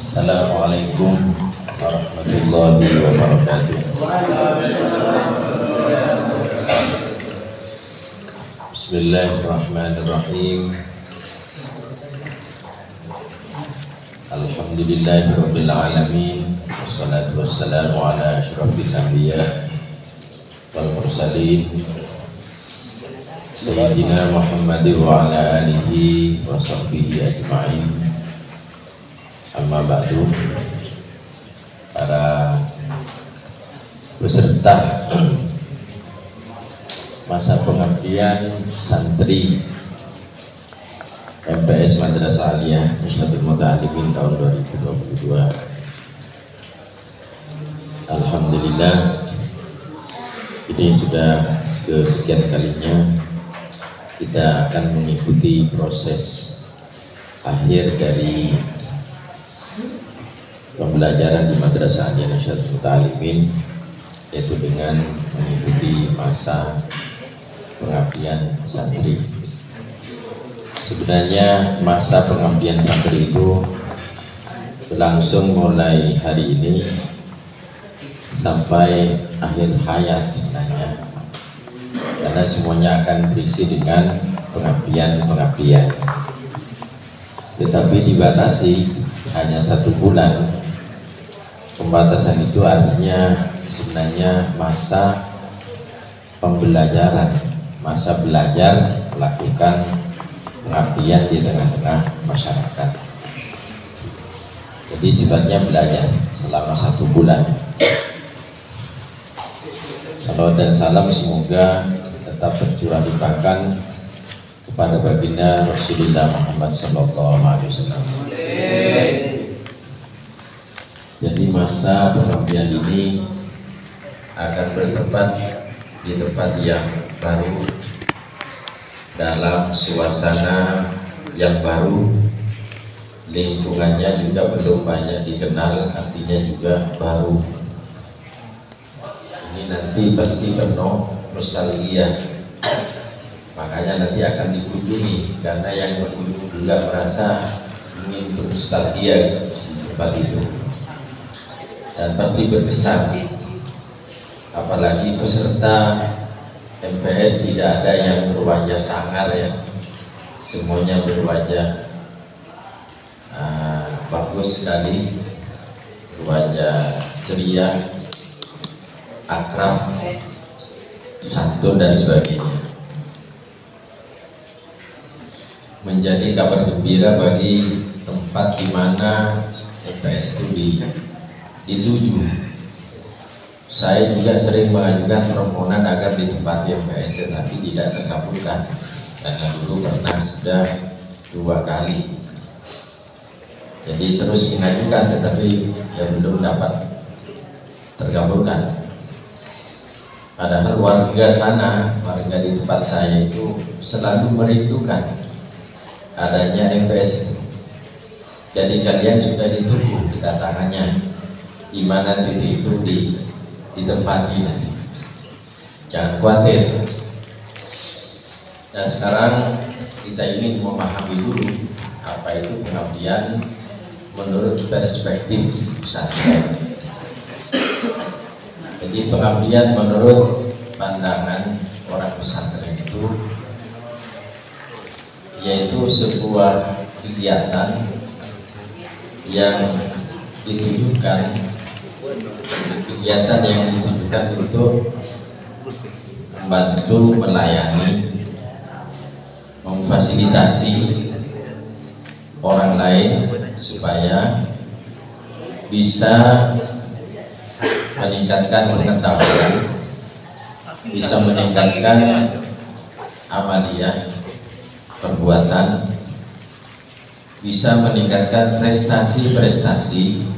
Assalamualaikum warahmatullahi wabarakatuh. Bismillahirrahmanirrahim. Alhamdulillahirabbil alamin. Wassalatu wassalamu ala asyrafil anbiya wal mursalin Sayyidina Muhammad wa ala alihi wa sahbihi ajma'in. Amma ba'du. Para peserta masa pengabdian santri MPS Madrasah Aliyah Nusratul Muta'alimin tahun 2022. Alhamdulillah, ini sudah kesekian kalinya kita akan mengikuti proses akhir dari pembelajaran di Madrasah Aliyah Nusratul Muta'alimin, yaitu dengan mengikuti masa pengabdian santri. Sebenarnya masa pengabdian santri itu berlangsung mulai hari ini sampai akhir hayat sebenarnya, karena semuanya akan berisi dengan pengabdian, tetapi dibatasi hanya 1 bulan. Pembatasan itu artinya sebenarnya masa pembelajaran, masa belajar melakukan pengabdian di tengah-tengah masyarakat. Jadi sifatnya belajar selama 1 bulan. Salawat dan salam semoga tetap tercurah limpahkan kepada baginda Rasulullah Muhammad sallallahu alaihi wasallam. Jadi masa pengabdian ini akan bertempat di tempat yang baru, dalam suasana yang baru, lingkungannya juga belum banyak dikenal, artinya juga baru. Ini nanti pasti penuh nostalgia, makanya nanti akan dikunjungi, karena yang berkunjung juga merasa ingin bernostalgia di tempat itu, dan pasti berkesan. Apalagi peserta MPS tidak ada yang berwajah sangar ya, semuanya berwajah bagus sekali, berwajah ceria, akrab, santun dan sebagainya. Menjadi kabar gembira bagi tempat di mana MPS itu dituju. Saya juga sering mengajukan permohonan agar ditempati MPS, tetapi tidak terkabulkan, karena dulu pernah sudah 2 kali. Jadi terus mengajukan, tetapi ya belum dapat terkabulkan. Padahal warga sana, warga di tempat saya itu selalu merindukan adanya MPS itu. Jadi kalian sudah ditunggu kedatangannya, di mana titik itu ditempati nanti. Jangan khawatir. Nah, sekarang kita ingin memahami dulu apa itu pengabdian menurut perspektif pesantren. Jadi pengabdian menurut pandangan orang pesantren itu yaitu sebuah kegiatan yang ditujukan untuk membantu, melayani, memfasilitasi orang lain supaya bisa meningkatkan pengetahuan, bisa meningkatkan amaliyah perbuatan, bisa meningkatkan prestasi-prestasi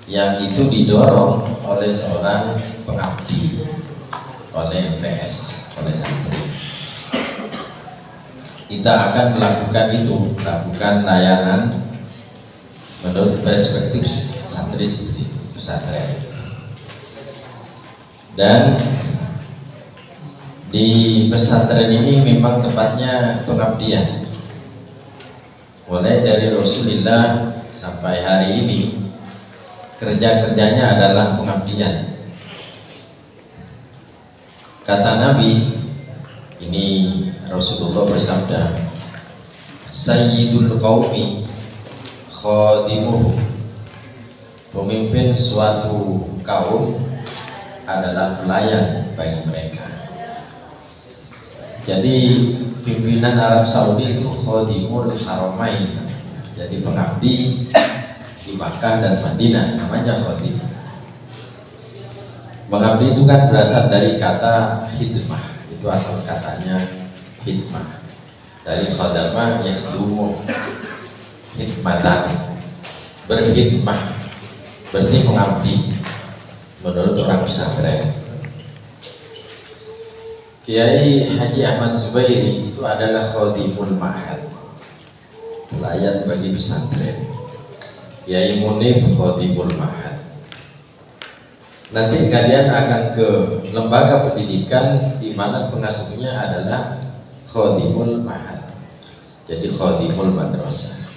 yang itu didorong oleh seorang pengabdi, oleh MPS, oleh santri. Kita akan melakukan itu, melakukan layanan menurut perspektif santri seperti pesantren. Dan di pesantren ini memang tempatnya pengabdian, mulai dari Rasulullah sampai hari ini kerja-kerjanya adalah pengabdian. Kata Nabi, ini Rasulullah bersabda, Sayyidul qaumi khadimuhu, pemimpin suatu kaum adalah pelayan bagi mereka. Jadi pimpinan Arab Saudi itu khadimul haramain, jadi pengabdi di Makkah dan Madinah, namanya khadim. Mengabdi itu kan berasal dari kata hidmah, itu asal katanya hidmah, dari khadama yakhdumu, hikmatan, berhikmah, berarti mengabdi menurut orang pesantren. Kiai Haji Ahmad Zubairi itu adalah khadimul ma'had, pelayan bagi pesantren. Kiai Munif khadimul ma'had. Nanti kalian akan ke lembaga pendidikan di mana pengasuhnya adalah khadimul ma'had, jadi khadimul madrasah,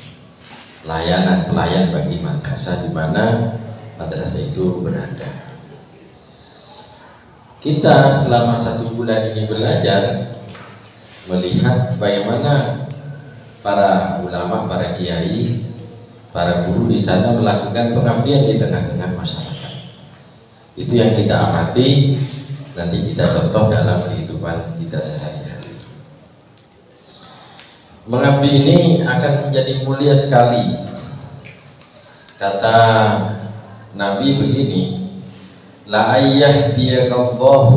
pelayan bagi madrasah di mana madrasah itu berada. Kita selama 1 bulan ini belajar melihat bagaimana para ulama, para kiai, para guru di sana melakukan pengabdian di tengah-tengah masyarakat. Itu yang kita amati, nanti kita contoh dalam kehidupan kita sehari-hari. Mengabdi ini akan menjadi mulia sekali. Kata Nabi begini, la ayyahdiyallahu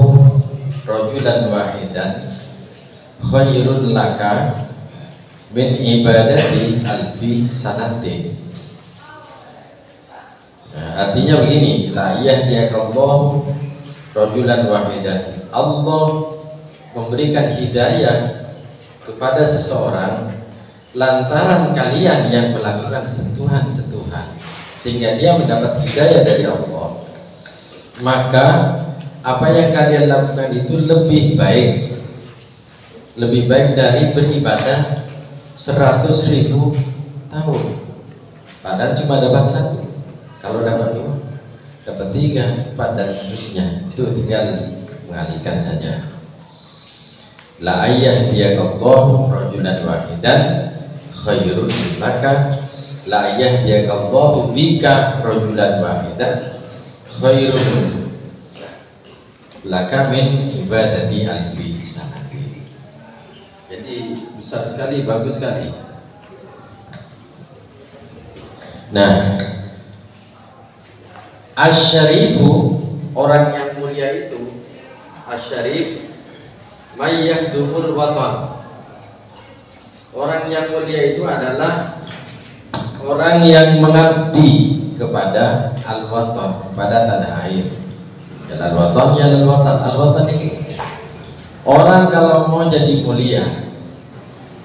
rajulan wahidan khairun laka min ibadati alfi sanatin. Nah, artinya begini, la ayyahdiyallahu rajulan wahidan, Allah memberikan hidayah kepada seseorang lantaran kalian yang melakukan sentuhan-sentuhan sehingga dia mendapat hidayah dari Allah. Maka apa yang kalian lakukan itu lebih baik dari beribadah 100.000 tahun. Padahal cuma dapat 1. Kalau dapat 2, dapat 3, 4 dan seterusnya. Itu tinggal mengalihkan saja. La ayyahdiyallahu rajulan wahidan khairun laka, la ayyahdiyallahu bika rajulan wahidan khairun laka min ibadati alfi sanati. Jadi besar sekali, bagus sekali. Nah, asyarifu, orang yang mulia itu, asyarif may yakhdumul watan. Orang yang mulia itu adalah orang yang mengabdi kepada al-watan, pada tanah air. Dan al-watan ya al-watan. Al-watan ini orang kalau mau jadi mulia,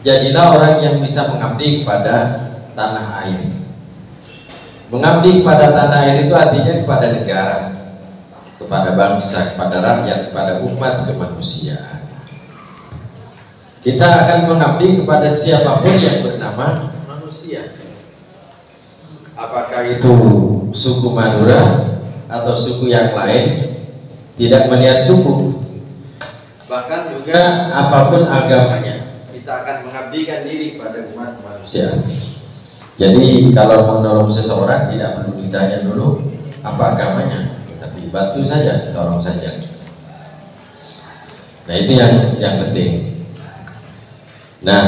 jadilah orang yang bisa mengabdi kepada tanah air. Mengabdi kepada tanah air itu artinya kepada negara, kepada bangsa, kepada rakyat, kepada umat kemanusiaan. Kita akan mengabdi kepada siapapun yang bernama manusia. Apakah itu suku Madura atau suku yang lain, tidak melihat suku, bahkan juga apapun agamanya, kita akan mengabdikan diri pada umat manusia. Jadi kalau menolong seseorang tidak perlu ditanya dulu apa agamanya, tapi bantu saja, tolong saja. Nah, itu yang penting. Nah,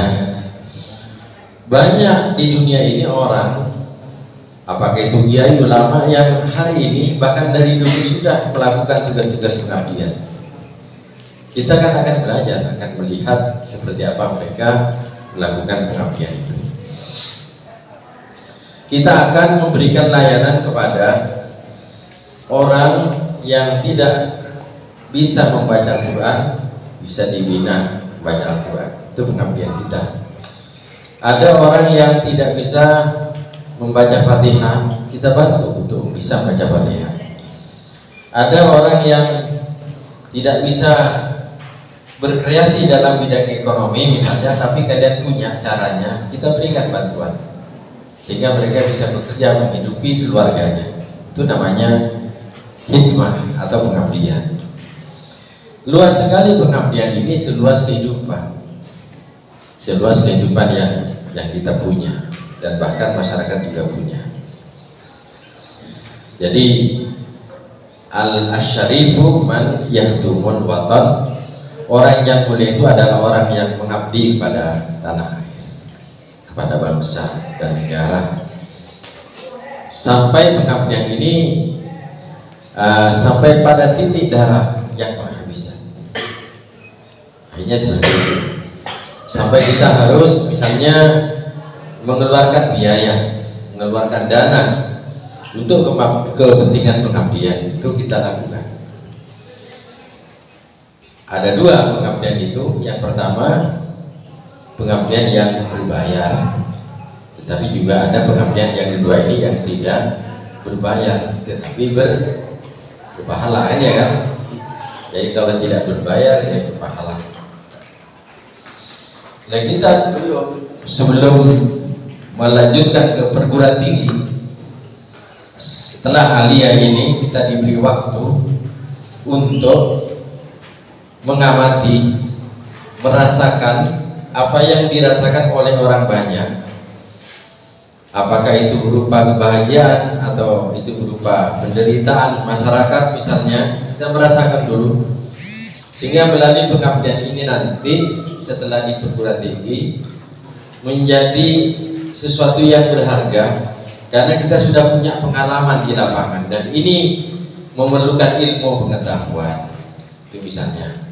banyak di dunia ini orang, apakah itu kiai, ulama yang hari ini bahkan dari dulu sudah melakukan tugas-tugas pengabdian. Kita kan akan belajar, akan melihat seperti apa mereka melakukan pengabdian itu. Kita akan memberikan layanan kepada orang yang tidak bisa membaca Al-Quran, bisa dibina baca Al-Quran. Itu pengabdian kita. Ada orang yang tidak bisa membaca Fatihah, kita bantu untuk bisa membaca Fatihah. Ada orang yang tidak bisa berkreasi dalam bidang ekonomi misalnya, tapi kalian punya caranya, kita berikan bantuan. sehingga mereka bisa bekerja menghidupi keluarganya. Itu namanya hikmah atau pengabdian. Luas sekali pengabdian ini, seluas kehidupan yang kita punya dan bahkan masyarakat juga punya. Jadi al-asyarifu man yakhdumul watan, orang yang mulia itu adalah orang yang mengabdi kepada tanah air, kepada bangsa dan negara. Sampai pengabdian ini sampai pada titik darah yang penghabisan. Akhirnya seperti itu. Sampai kita harus misalnya mengeluarkan biaya, mengeluarkan dana untuk kepentingan pengabdian, itu kita lakukan. Ada dua pengabdian itu. Yang pertama pengabdian yang berbayar, tetapi juga ada pengabdian yang kedua ini yang tidak berbayar tetapi berpahala, kan ya kan? Jadi kalau tidak berbayar ya berpahala. Nah, kita sebelum melanjutkan ke perguruan tinggi, setelah aliyah ini kita diberi waktu untuk mengamati, merasakan apa yang dirasakan oleh orang banyak. Apakah itu berupa kebahagiaan atau itu berupa penderitaan masyarakat misalnya, kita merasakan dulu. Sehingga melalui pengabdian ini nanti setelah di perguruan tinggi menjadi sesuatu yang berharga, karena kita sudah punya pengalaman di lapangan dan ini memerlukan ilmu pengetahuan. Itu misalnya.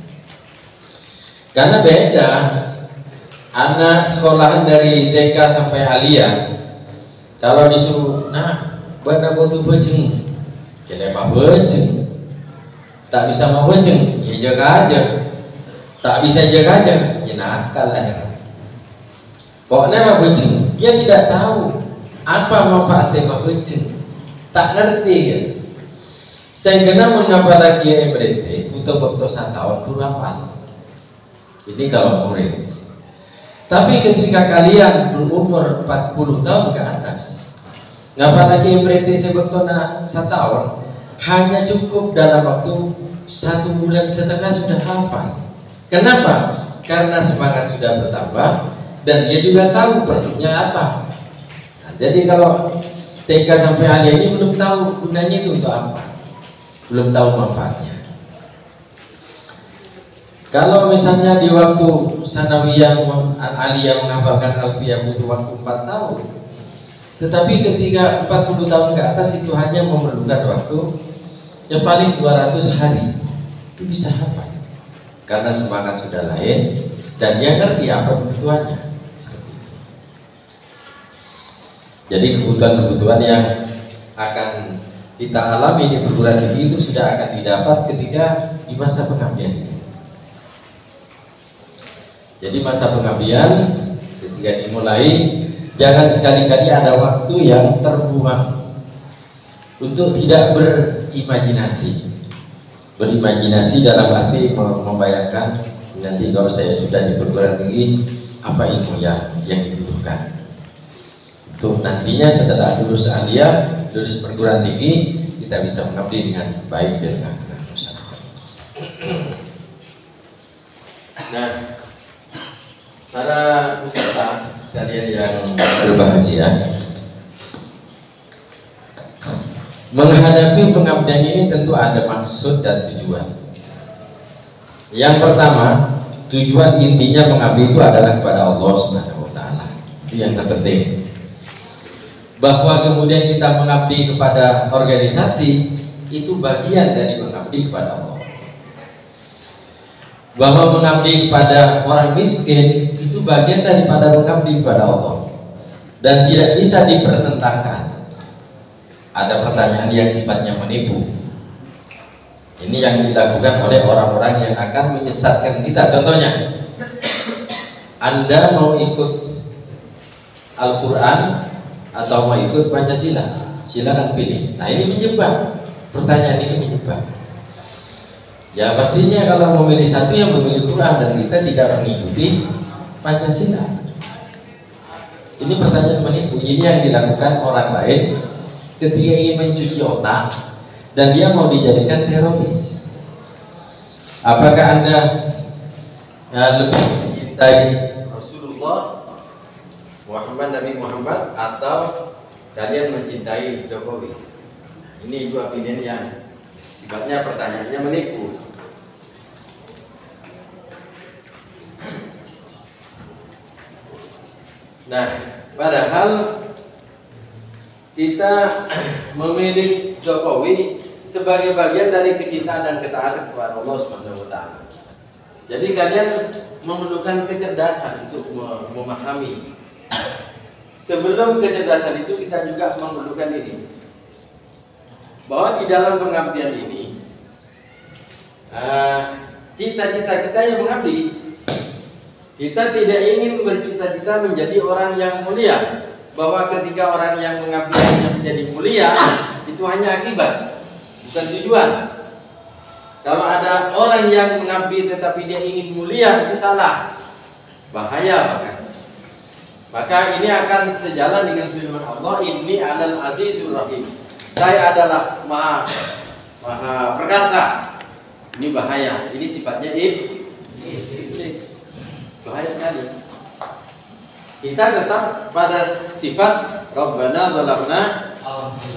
Karena beda anak sekolahan dari TK sampai aliyah, kalau disuruh, nah, bana butuh bejeng, kita apa bejeng, tak bisa mau bejeng, ya jaga aja, tak bisa jaga aja, ya nakal lah ya. Pokoknya mah bejeng, dia tidak tahu apa manfaatnya mah bejeng, tak ngerti ya. Saya kenal mengapa lagi MRT, butuh-butuh 1 tahun kurang. Ini kalau murid. Tapi ketika kalian berumur 40 tahun ke atas, ngapa lagi MRT sebetulnya 1 tahun, hanya cukup dalam waktu 1,5 bulan sudah hafal. Kenapa? Karena semangat sudah bertambah dan dia juga tahu perlunya apa. Nah, jadi kalau TK sampai aliyah ini belum tahu gunanya itu untuk apa, belum tahu manfaatnya. Kalau misalnya di waktu sanawiyah aliyah menghafalkan alfiyah butuh waktu 4 tahun, tetapi ketika 40 tahun ke atas itu hanya memerlukan waktu yang paling 200 hari, itu bisa hafal karena semangat sudah lain dan dia ngerti apa kebutuhannya. Jadi kebutuhan-kebutuhan yang akan kita alami di perguruan tinggi itu sudah akan didapat ketika di masa pengabdian ini. Jadi masa pengabdian ketika dimulai, jangan sekali-kali ada waktu yang terbuang untuk tidak berimajinasi. Berimajinasi dalam arti membayangkan nanti kalau saya sudah di perguruan tinggi apa ilmu yang dibutuhkan. Untuk nantinya setelah lulus aliyah, lulus perguruan tinggi, kita bisa mengabdi dengan baik dengan masyarakat. Nah, para peserta sekalian yang berbahagia, menghadapi pengabdian ini tentu ada maksud dan tujuan. Yang pertama, tujuan intinya mengabdi itu adalah kepada Allah Subhanahu wa Ta'ala. Itu yang terpenting. Bahwa kemudian kita mengabdi kepada organisasi itu bagian dari mengabdi kepada Allah. Bahwa mengabdi kepada orang miskin itu bagian daripada mengabdi kepada Allah dan tidak bisa dipertentangkan. Ada pertanyaan yang sifatnya menipu. Ini yang dilakukan oleh orang-orang yang akan menyesatkan kita. Contohnya, Anda mau ikut Al-Quran atau mau ikut Pancasila, silakan pilih. Nah, ini menjebak. Pertanyaan ini menjebak. Ya pastinya kalau memilih satu yang memilih Quran dan kita tidak mengikuti Pancasila. Ini pertanyaan menipu. Ini yang dilakukan orang lain ketika ingin mencuci otak dan dia mau dijadikan teroris. Apakah Anda lebih mencintai Rasulullah Nabi Muhammad atau kalian mencintai Jokowi? Ini dua pilihan yang sifatnya pertanyaannya menipu. Nah, padahal kita memilih Jokowi sebagai bagian dari kecintaan dan ketaatan kepada Allah Subhanahu wa taala. Jadi kalian memerlukan kecerdasan untuk memahami. Sebelum kecerdasan itu kita juga memerlukan ini, bahwa di dalam pengabdian ini cita-cita kita yang mengabdi. Kita tidak ingin bercita-cita menjadi orang yang mulia, bahwa ketika orang yang mengabdi menjadi mulia itu hanya akibat, bukan tujuan. Kalau ada orang yang mengabdi tetapi dia ingin mulia, itu salah, bahaya bahkan. Maka ini akan sejalan dengan firman Allah, Inni alal azizul rahim. Saya adalah maha perkasa. Ini bahaya. Ini sifatnya iblis. Bahaya sekali. Kita tetap pada sifat Rabbana zalamna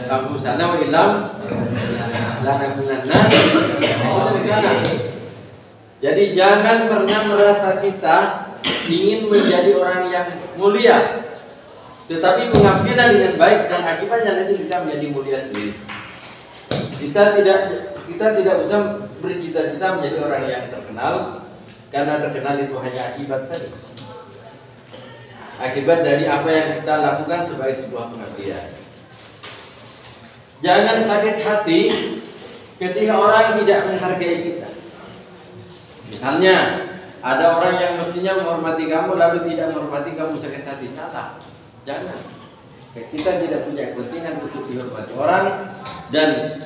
anfusana wa illam lanakunanna minal. Jadi jangan pernah merasa kita ingin menjadi orang yang mulia, tetapi mengabdilah dengan baik dan akibatnya nanti kita menjadi mulia sendiri. Kita tidak usah bercita-cita menjadi orang yang terkenal, karena terkenal itu hanya akibat saja. Akibat dari apa yang kita lakukan sebagai sebuah pengabdian. Jangan sakit hati ketika orang tidak menghargai kita. Misalnya ada orang yang mestinya menghormati kamu lalu tidak menghormati kamu, sakit hati. Salah. Jangan. Kita tidak punya kepentingan untuk dihormati orang, dan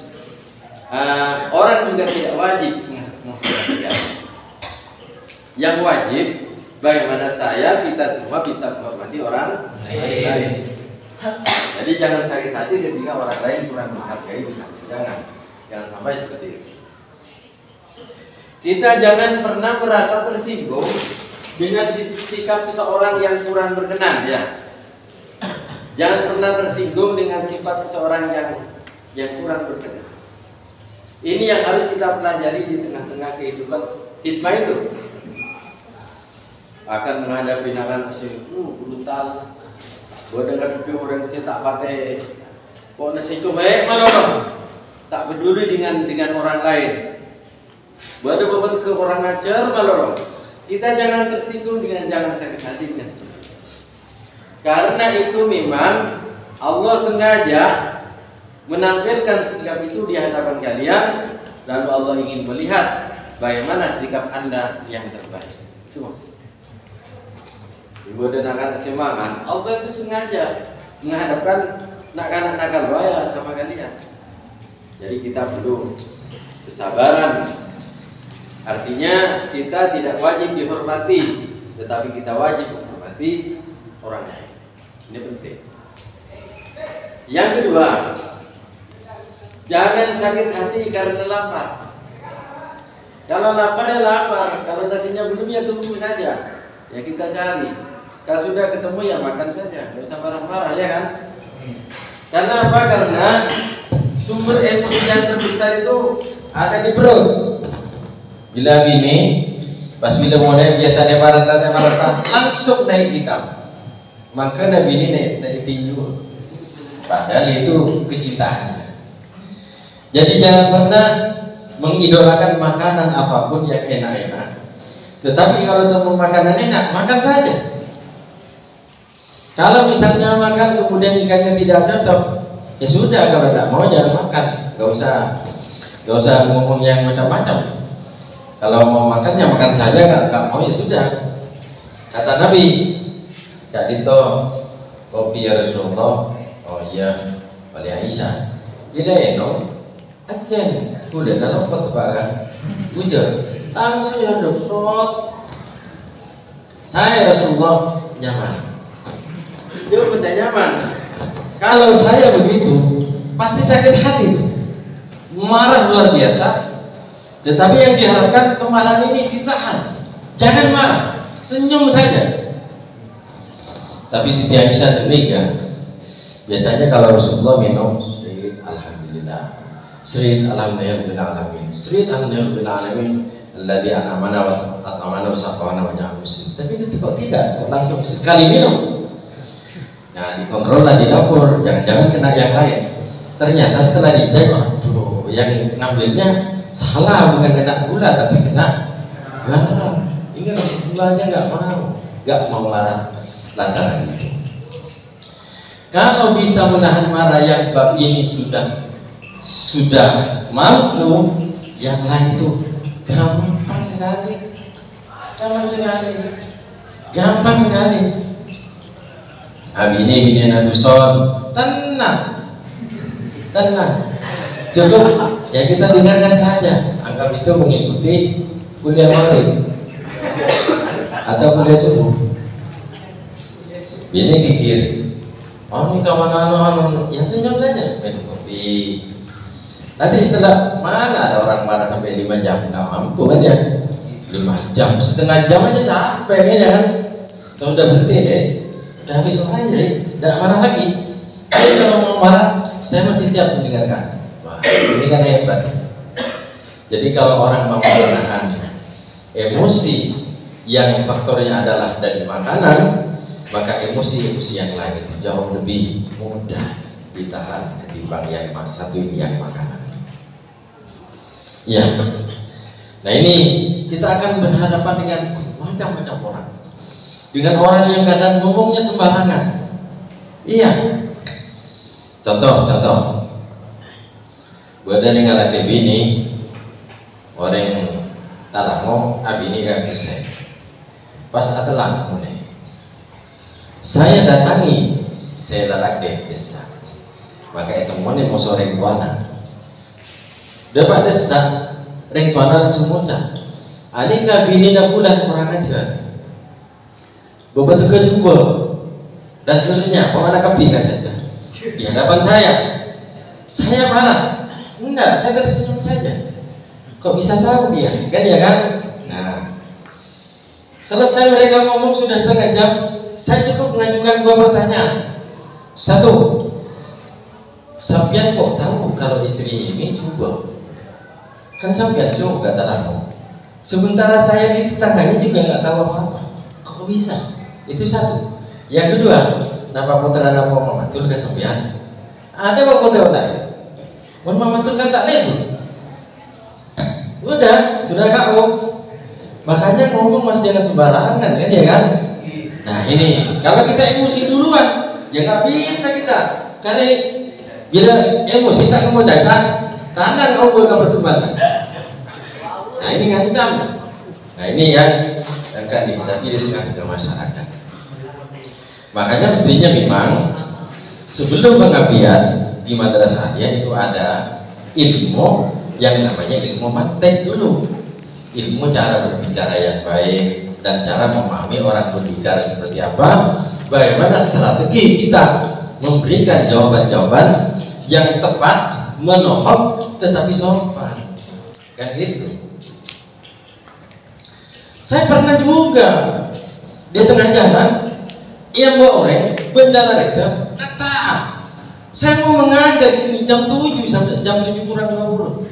orang juga tidak wajib menghormati kamu. Yang wajib bagaimana kita semua bisa menghormati orang lain. Jadi jangan sakit hati ketika orang lain kurang menghargai kita. Jangan sampai seperti itu. Kita jangan pernah merasa tersinggung dengan sikap seseorang yang kurang berkenan, ya. Jangan pernah tersinggung dengan sifat seseorang yang kurang berkenan. Ini yang harus kita pelajari di tengah-tengah kehidupan hikmah itu. Akan menghadapi nangan brutal. Gua dengar itu orang saya tak pakai kok nasi itu baik malah tak peduli dengan orang lain. Gua ada beberapa ke orang ajar malah. Kita jangan tersinggung jangan sakit hati dengan seperti itu. Karena itu memang Allah sengaja menampilkan sikap itu di hadapan kalian, lalu Allah ingin melihat bagaimana sikap Anda yang terbaik. Itu maksudnya. Ibu dan anak semangat, Allah itu sengaja menghadapkan anak-anak nakal bahaya sama kalian. Jadi kita perlu kesabaran. Artinya kita tidak wajib dihormati, tetapi kita wajib menghormati orang lain. Ini penting. Yang kedua, jangan sakit hati karena lapar. Kalau lapar ya lapar, kalau nasinya belum ya tunggu saja. Ya kita cari. Kalau sudah ketemu ya makan saja, nggak usah marah-marah, ya kan? Karena apa? Karena sumber emosi yang terbesar itu ada di perut. Bila gini, pas bila mulai biasanya marah langsung naik hitam. Maka Nabi ini naik tinju. Padahal itu kecintaannya. Jadi jangan pernah mengidolakan makanan apapun yang enak-enak. Tetapi kalau temu makanan enak, makan saja. Kalau misalnya makan kemudian ikannya tidak cocok, ya sudah, kalau tidak mau jangan makan. Gak usah ngomong yang macam-macam. Kalau mau makan ya makan saja, nggak mau ya sudah. Kata Nabi, Cak Dito, kopi ya Rasulullah. Oh iya, oleh Aisyah. Bila eno, aja nih, udah dalam kota hujan, langsung ya Rasulullah. Saya Rasulullah nyaman. Jauh benda nyaman. Kalau saya begitu, pasti sakit hati, marah luar biasa. Tetapi yang diharapkan kemarahan ini ditahan, jangan marah, senyum saja. Tapi Siti Aisyah demikian. Biasanya kalau Rasulullah minum, Sri Alhamdulillah, Sri Alhamdulillahirobbilalamin, Sri Alhamdulillahirobbilalamin, alladzi an'amana wa at'amana wa saqana wa ja'alna muslim. Tapi itu kok tidak, kok langsung sekali minum. Nah, dikontrol lah di dapur, jangan-jangan kena yang lain. Ternyata setelah dicek, aduh, yang ngambilnya salah, bukan kena gula tapi kena garam. Ingat, gulanya nggak mau marah lantaran itu. Kalau bisa menahan marah yang bab ini sudah mampu, yang lain itu gampang sekali, gampang sekali. Abine bini naduson, tenang, cukup ya kita dengarkan saja. Anggap itu mengikuti kuliah maghrib atau kuliah subuh. Bini gigir, oh ini kawan anu, ya senyum saja, minum kopi. Nanti setelah mana ada orang marah sampai 5 jam, nggak mampu kan ya? 5 jam, setengah jam aja capek ya kan? Kalau udah berhenti deh, udah habis orangnya deh, nggak marah lagi. Tapi kalau mau marah, saya masih siap mendengarkan. Wah, ini kan hebat. Jadi kalau orang mau menahan emosi yang faktornya adalah dari makanan, maka emosi-emosi yang lain itu jauh lebih mudah ditahan ketimbang yang satu ini, yang makanan. Ya, nah ini kita akan berhadapan dengan macam-macam orang, dengan orang yang kadang ngomongnya sembarangan. Iya, contoh, buat dari ngalake bini, orang talango, abini gak kerja. Pas atelah mulai, saya datangi, saya lalake desa, maka itu mana mau sore kuana. Dapat desa, rengkuana semuanya. Anika bini nak bulan orang aja. Bapak juga coba dan seterusnya. Bapak nak keping aja. Di hadapan saya marah. Enggak, saya tersenyum saja. Kok bisa tahu dia? Kan ya kan? Nah, selesai mereka ngomong sudah setengah jam. Saya cukup mengajukan 2 pertanyaan. 1, sampean kok tahu kalau istri ini coba? Kan sampean juga tahu. Sementara saya di tetangganya juga nggak tahu apa-apa. Kok bisa? Itu 1. Yang kedua, napa putra napa mamatul ke sampean? Ada apa putra lain? Mun mamatul kan tak lebih. Udah, sudah kau. Makanya ngomong mas jangan sembarangan kan ya kan? Nah ini, kalau kita emosi duluan, ya nggak bisa kita. Karena bila emosi tak mau datang, tangan kau gak berkembang. Nah ini ngancam. Nah ini yang akan dihadapi di tengah masyarakat. Makanya mestinya memang sebelum pengabdian di madrasahnya itu ada ilmu yang namanya ilmu mantek dulu, ilmu cara berbicara yang baik dan cara memahami orang berbicara seperti apa, bagaimana strategi kita memberikan jawaban-jawaban yang tepat, menohok tetapi sopan, kan gitu. Saya pernah juga di tengah jalan, ia bawa orang bencana itu, saya mau mengajar sini jam 7 sampai jam 7 kurang 20.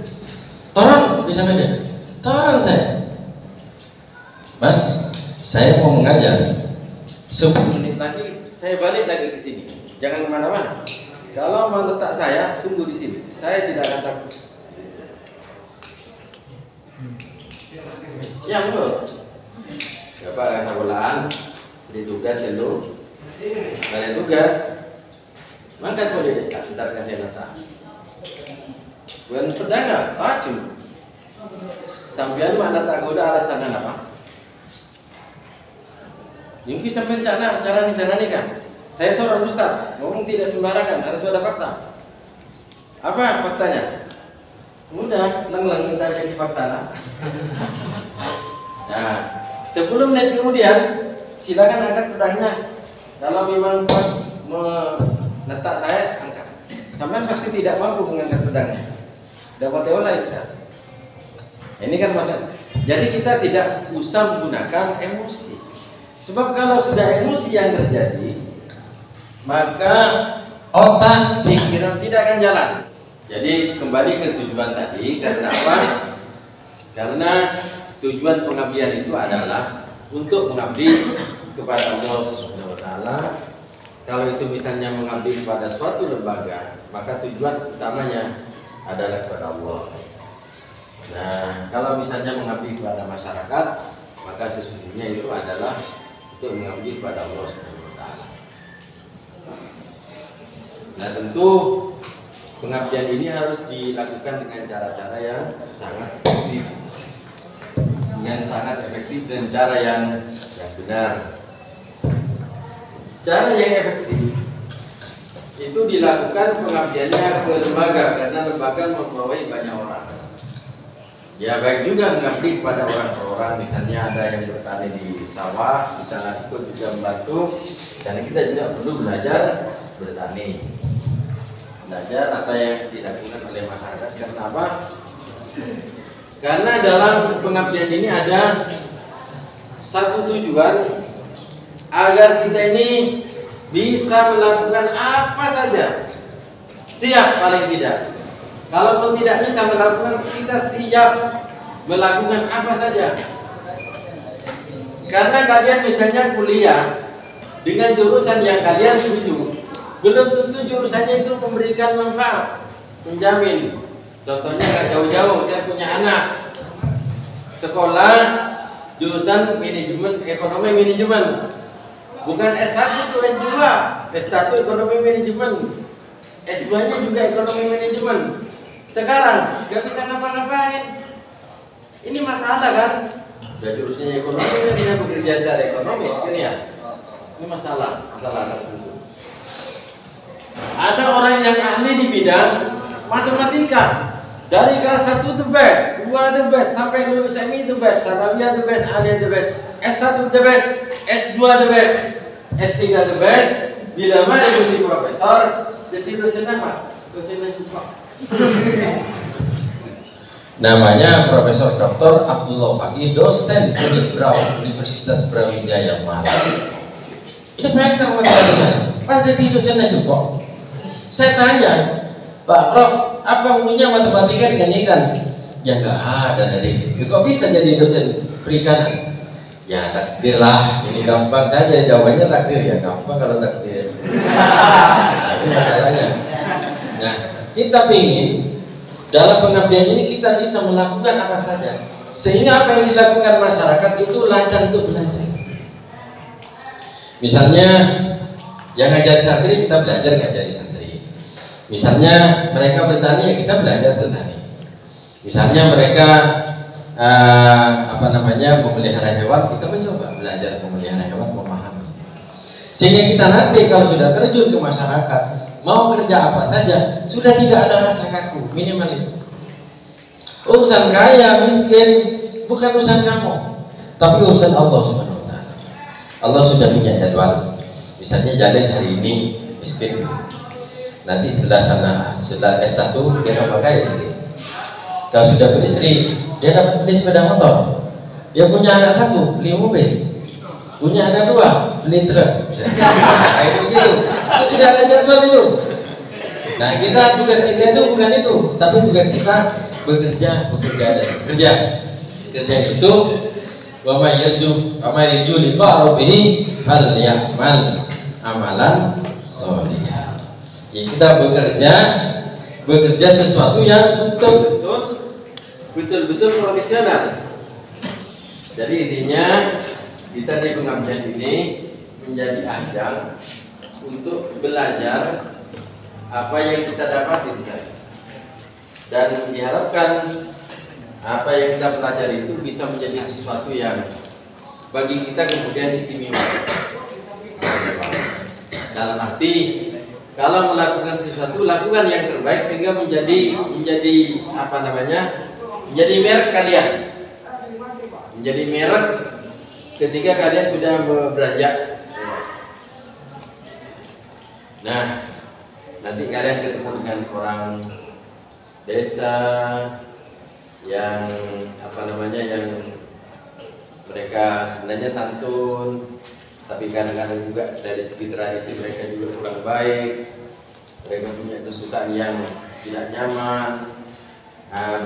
Orang di sana dia, tarang saya, Mas, saya mau mengajar. 10 menit lagi saya balik lagi ke sini. Jangan kemana-mana. Kalau mau letak saya, tunggu di sini. Saya tidak akan takut. Ya betul. Bapak sabulaan di tugas dulu. Kalian tugas. Makan boleh desa. Ntar kasih letak. Bukan pedagang, pacul. Sambian mana tak goda alasan apa? Yang sampai cara nih kan. Saya seorang ustaz, ngomong tidak sembarangan, harus ada fakta. Apa faktanya? Udah, leng-leng kita jadi fakta. Nah, 10 menit kemudian silakan angkat pedangnya. Kalau memang kuat menetak saya, angkat. Sampai pasti tidak mampu mengangkat pedangnya. Dapat teolah tidak. Ini kan masalah. Jadi kita tidak usah menggunakan emosi. Sebab kalau sudah emosi yang terjadi, maka otak pikiran tidak akan jalan. Jadi kembali ke tujuan tadi. Karena apa? Karena tujuan pengabdian itu adalah untuk mengabdi kepada Allah Subhanahu wa taala. Kalau itu misalnya mengabdi kepada suatu lembaga, maka tujuan utamanya adalah kepada Allah. Nah, kalau misalnya mengabdi kepada masyarakat, maka sesungguhnya itu adalah untuk mengabdi kepada Allah Subhanahu wa taala. Nah, tentu pengabdian ini harus dilakukan dengan cara-cara yang sangat efektif. Dengan sangat efektif dan cara yang benar. Cara yang efektif itu dilakukan pengabdiannya ke lembaga, karena lembaga membawahi banyak orang. Ya baik juga mengabdi kepada orang-orang, misalnya ada yang bertani di sawah, kita ikut juga membantu, dan kita juga perlu belajar bertani. Belajar apa yang dilakukan oleh masyarakat. Karena apa? Karena dalam pengabdian ini ada satu tujuan, agar kita ini bisa melakukan apa saja, siap paling tidak. Kalaupun tidak bisa melakukan, kita siap melakukan apa saja. Karena kalian misalnya kuliah dengan jurusan yang kalian tuju, belum tentu jurusannya itu memberikan manfaat, menjamin. Contohnya nggak jauh-jauh, saya punya anak sekolah jurusan manajemen, ekonomi manajemen. Bukan S1 itu S2. S1 ekonomi manajemen, S2-nya juga ekonomi manajemen. Sekarang nggak bisa ngapa-ngapain. Ini masalah kan? Udah jurusannya ekonomi, dia bekerja secara ekonomis kan ya? Ini masalah tertentu. Ada orang yang ahli di bidang matematika. Dari kelas 1 the best, 2 the best, sampai lulus MI the best, Sanawiyah the best, Aliyah the best, S1 the best, S2 the best, S3 the best. Bila mana jadi profesor, jadi dosen apa? Dosen juga. Namanya Profesor Dr. Abdullah Fakih, dosen Universitas Brawijaya Malang. Ini mereka materinya, pada di dosennya juga. Saya tanya, Pak Prof, apa hubungannya matematika dengan ikan? Ya nggak ada dari. Kok bisa jadi dosen perikanan? Ya takdir lah, ini gampang saja jawabannya, takdir ya gampang kalau takdir. Itu masalahnya. Nah, kita ingin dalam pengabdian ini kita bisa melakukan apa saja, sehingga apa yang dilakukan masyarakat itu ladang untuk belajar. Misalnya yang ngajar santri, kita belajar ngajari santri. Misalnya mereka bertani, ya kita belajar bertani. Misalnya mereka memelihara hewan, kita mencoba belajar memelihara hewan, memahami. Sehingga kita nanti kalau sudah terjun ke masyarakat, mau kerja apa saja, sudah tidak ada rasa kaku, minimal itu. Urusan kaya, miskin, bukan urusan kamu, tapi urusan Allah Subhanahu wa taala. Allah sudah punya jadwal. Misalnya Jalil hari ini miskin, nanti setelah S1 dia dapat kaya. Kalau sudah beristri, dia dapat beli sepeda motor. Dia punya anak 1, beli mobil. Punya anak 2, beli truk. Kayak begitu. Itu sudah ada jadwal itu. Nah, tugas kita itu bukan itu, tapi tugas kita bekerja dan bekerja. Kerja itu wa may yarju liqa rabbih fal ya'mal amalan sholihan. Jadi kita bekerja sesuatu yang betul-betul profesional. Jadi intinya kita di pengabdian ini menjadi ajang untuk belajar apa yang kita dapat di sana, dan diharapkan apa yang kita pelajari itu bisa menjadi sesuatu yang bagi kita kemudian istimewa. Dalam arti kalau melakukan sesuatu, lakukan yang terbaik sehingga menjadi menjadi merek kalian, menjadi merek ketika kalian sudah beranjak. Nah, nanti kalian ketemu dengan orang desa yang yang mereka sebenarnya santun, tapi kadang-kadang juga dari segi tradisi mereka juga kurang baik. Mereka punya kesukaan yang tidak nyaman,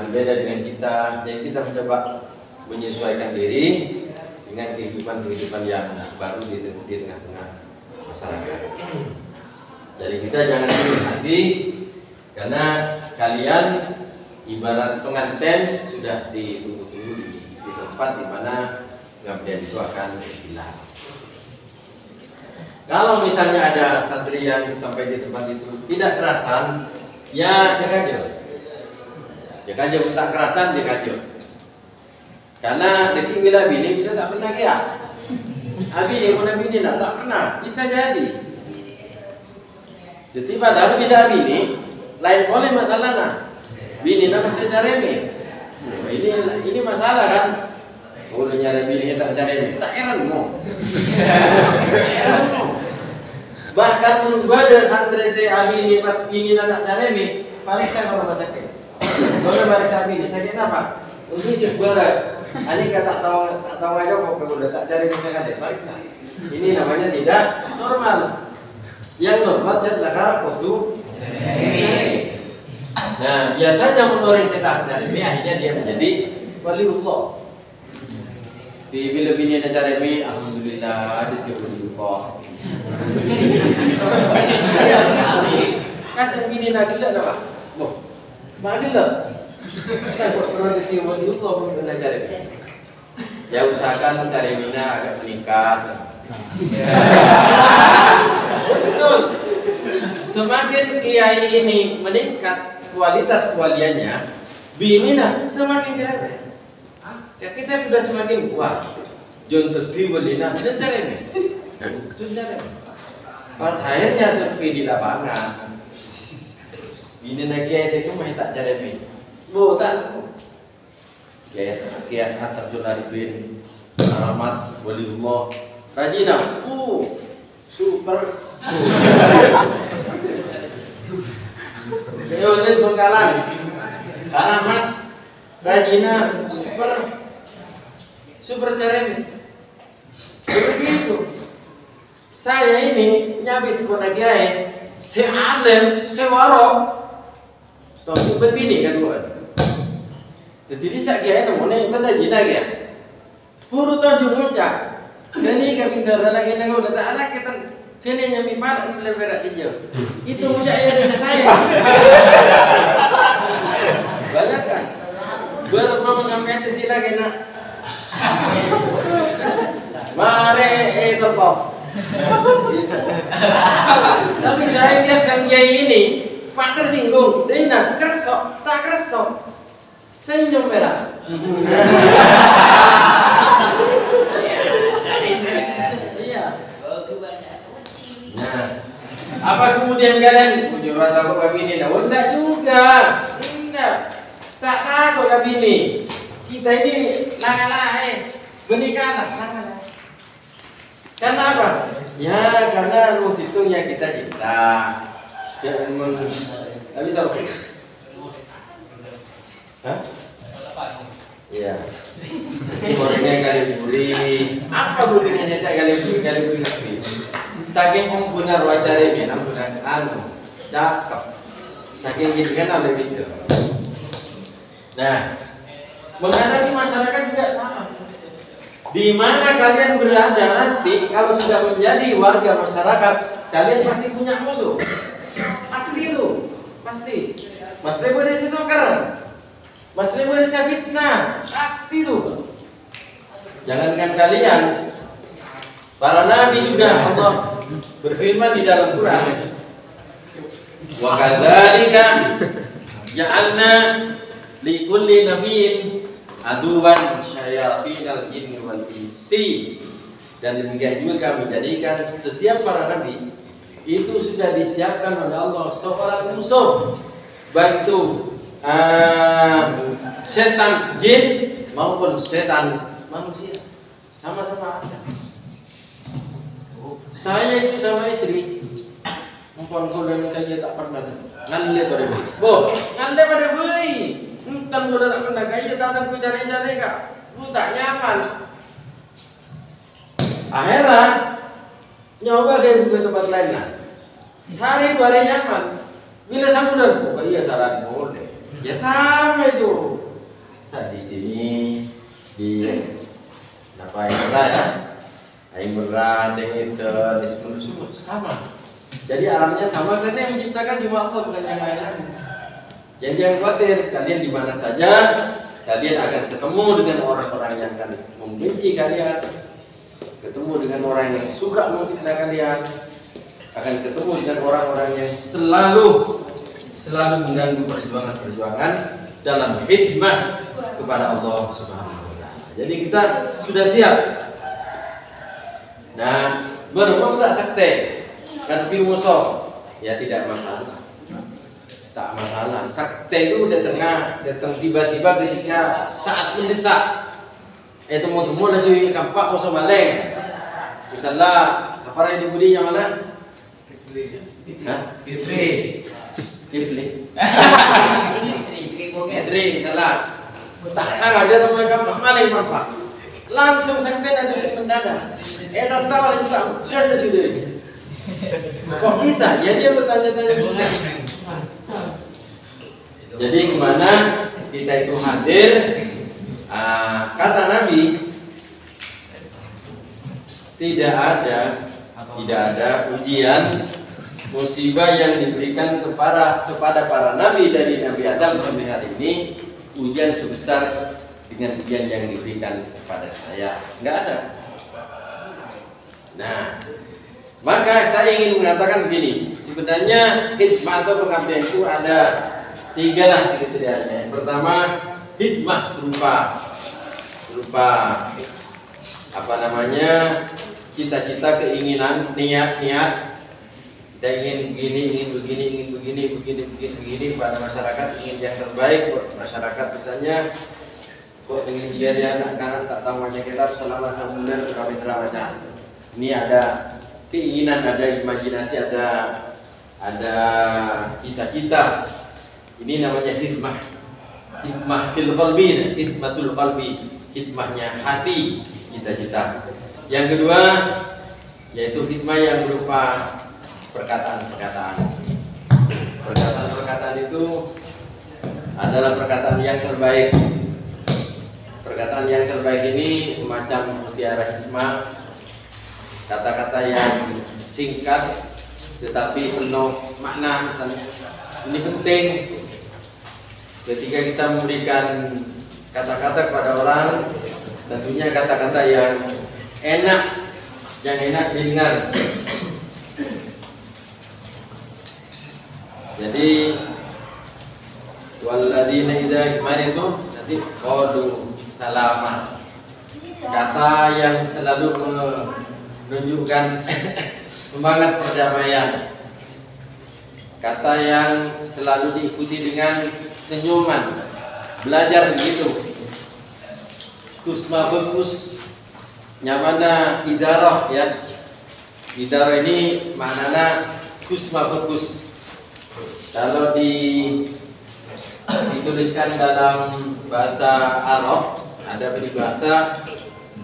berbeda dengan kita. Jadi kita mencoba menyesuaikan diri dengan kehidupan yang baru di tengah-tengah masyarakat. Jadi kita jangan sakit hati, karena kalian ibarat pengantin sudah ditunggu-tunggu di tempat di mana pengabdian itu akan hilang. Kalau misalnya ada santri yang sampai di tempat itu tidak kerasan, ya jaga aja, tak kerasan jaga aja. Karena detik bila bini bisa tak pernah ya. Abi yang mana bini tak pernah, bisa jadi. Jadi padahal bila bini lain boleh masalah nah. Bini nak mesti cari ini masalah kan. Kalau nyari bini tak cari tak heran mo. Bahkan ada santri saya ini pas bini nak cari paling saya kalau sakit. Kalau balik saya bini sakit apa? Ini seberas. Ani tak tahu aja kok kalau udah tak cari misalkan deh balik saya. Ini namanya tidak normal. Yang normal adalah kosu. Nah, biasanya menurut setan dari akhirnya dia menjadi waliullah. Di bila bini ada cari alhamdulillah ada dia waliullah. Kadang bini nak gila tak pak? Boh, nak gila. Kita pernah dikira waliullah pun kena cari. Ya usahakan cari mina agak meningkat. Betul. Semakin kiai ini meningkat kualitas kewaliannya, bimina semakin keren. Ya kita sudah semakin kuat. Jon terti belina sebentar ini. Pas akhirnya sepi di lapangan. Bini nak kiai saya cuma tak cari bin. Bu tak. Kiai sangat Sabtu Arifin, Rahmat Waliullah, Rajina. Super. Yo ini Bengkalan, Rahmat, Rajina, super cari. Begitu. Saya ini nyabis sekolah kiai, sealim, sewaro, tapi berbini kan buat. Jadi saya kiai namanya benda jina ya. Puru tujuh muncak. Ini kepintar lagi nego udah tak ada kita. Kini nyambi pada lebih berat hijau. Itu muncak ya dari saya. Banyak kan? Belum sampai detik lagi nak. Mare itu kok. Tapi saya lihat sang kiai ini pak tersinggung. Dia kersok, tak kersok. Senyum merah. Iya. Nah, apa kemudian kalian punya rasa kok kabini? Nah, enggak juga. Enggak. Tak takut kabini. Kita ini langalai. Benikah langalai. Karena apa? Ya karena musitungnya kita cinta. Jangan tapi sampai. Hah? Iya. Orangnya kali buri. Apa burinya nyata kali buri lagi? Saking mempunyai wajah ini, mempunyai cakep. Saking gini kan oleh itu. Nah, menghadapi masyarakat juga sama. Di mana kalian berada nanti, kalau sudah menjadi warga masyarakat, kalian pasti punya musuh. Pasti itu, pasti. Mas Lebo desi soker. Mas Lebo desi fitnah, pasti itu. Jangankan kalian, para nabi juga Allah berfirman di dalam Quran. Wa kadzalika ja'alna likulli nabiyyin aduwan syayatinal jinni wal insi. Dan demikian juga kami jadikan setiap para nabi itu sudah disiapkan oleh Allah seorang musuh, baik itu setan jin maupun setan manusia, sama-sama ada. Saya itu sama istri 4 Empon kulen kaya tak pernah ngalle pada bui. Bo, ngalle pada bui. Kan kuda tak pernah kaya datang ku cari-cari kak. Bu tak nyaman. Akhirnya nyoba kayak buka tempat lain lah. Sehari 2 hari nyaman. Bila sambulan, oh iya saran boleh. Ya sama itu. Saat di sini di apa yang ya? Aing berat dengan itu semua sama. Jadi alamnya sama karena yang menciptakan cuma Allah bukan yang lain. Jadi yang khawatir kalian di mana saja kalian akan ketemu dengan orang-orang yang akan membenci kalian, ketemu dengan orang yang suka memfitnah kalian, akan ketemu dengan orang-orang yang selalu mengganggu perjuangan dalam khidmah kepada Allah Subhanahu wa taala. Jadi kita sudah siap. Nah, berumur tak sakte kan pi musuh ya tidak masalah. Tak masalah. Sakte itu datang tiba-tiba ketika saat mendesak. Temu-temu laju kampak musuh balik. Misalnya apa yang dibudinya mana? Hah? Kipli. Kipli misalnya. Tak sengaja temukan kampak maling kampak. Langsung sakte dan mendadak. Tak tahu lagi juga udah sudah ini. Kok bisa? Ya dia bertanya-tanya. Jadi kemana kita itu hadir? Kata Nabi, tidak ada ujian musibah yang diberikan kepada para nabi dari Nabi Adam sampai hari ini ujian sebesar dengan ujian yang diberikan kepada saya. Enggak ada. Nah, maka saya ingin mengatakan begini, sebenarnya khidmah atau pengabdian itu ada 3 lah kriterianya. Yang pertama, khidmah berupa apa namanya? Cita-cita, keinginan, niat. Kita ingin begini pada masyarakat, ingin yang terbaik buat masyarakat misalnya. Kok ingin dia anak-anak tak tahu macam kitab selama sebulan kami terawat. Ini ada keinginan, ada imajinasi, ada cita-cita. Ini namanya hikmah. Hikmatul qalbi, hikmatul qalbi, hikmahnya hati, cita-cita. Yang kedua yaitu hikmah yang berupa perkataan-perkataan. Perkataan-perkataan itu adalah perkataan yang terbaik. Perkataan yang terbaik ini semacam mutiara hikmah. Kata-kata yang singkat tetapi penuh makna misalnya. Ini penting ketika kita memberikan kata-kata kepada orang, tentunya kata-kata yang enak didengar. Jadi walladzina idza itu nanti qalu salama. Kata yang selalu menunjukkan semangat perdamaian. Kata yang selalu diikuti dengan senyuman. Belajar begitu. Kusma bagus. Nyamana idarah ya. Idarah ini maknanya kusma bagus. Kalau dituliskan dalam bahasa Arab ada peribahasa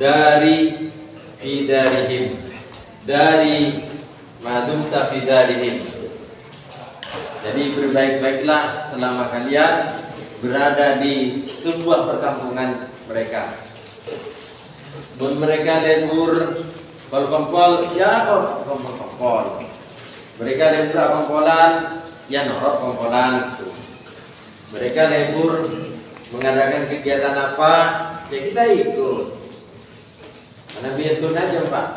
dari fidarihim, dari madumta fidarihim. Jadi berbaik-baiklah selama kalian berada di sebuah perkampungan mereka. Bun mereka lembur kol-kompol, ya kol-kompol. Mereka lembur kompolan, ya norok kompolan. Mereka lembur mengadakan kegiatan apa, ya kita ikut. Mana biar tuh aja Pak.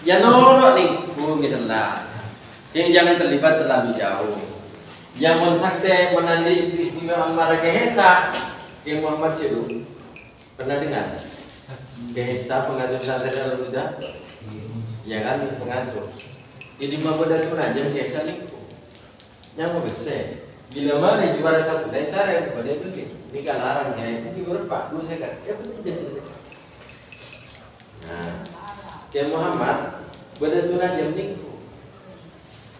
Ya norok nih, misalnya. Yang jangan terlibat terlalu jauh. Yang mensakte menandi istimewa Al-Marah Kehesa, yang Muhammad Ciru. Pernah dengar? Kehesa pengasuh pesantren Al-Huda? Ya kan pengasuh. Jadi mabodat pun aja Kehesa nih. Yang besar. Bila mana juara satu dari tarik pada itu ini kan larang ya itu di berapa? Dua sekat. Ya betul jadi. Nah, Kiai Muhammad pada tunajam nih.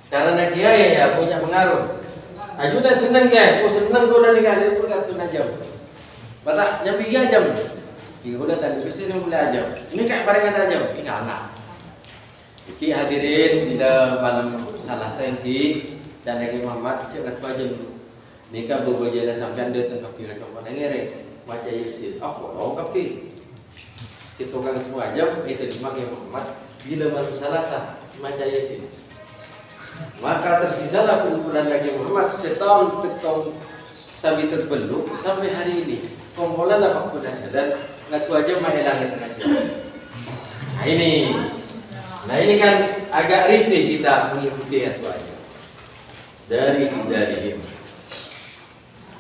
Karena dia ya punya pengaruh. Ajudan seneng ya, seneng gue udah nikah dia berkat aja. Batak nyambi aja. Dia udah tadi bisa boleh aja. Ini kayak barengan aja, ini anak. Jadi hadirin bila malam salah senti dan Nabi Muhammad cekat baju nikah berbojola sampai anda tengah pilih coba ngerek wajah Yesus. Apa lo kapi? Si tukang semua aja itu dimakai Muhammad bila malam salah sah wajah Yesus. Maka tersisalah kumpulan Nabi Muhammad setahun petong sampai terbeluk sampai hari ini. Kumpulan apa pun dan ngaku aja mah hilang sengaja. Nah ini kan agak risih kita mengikuti itu aja. Dari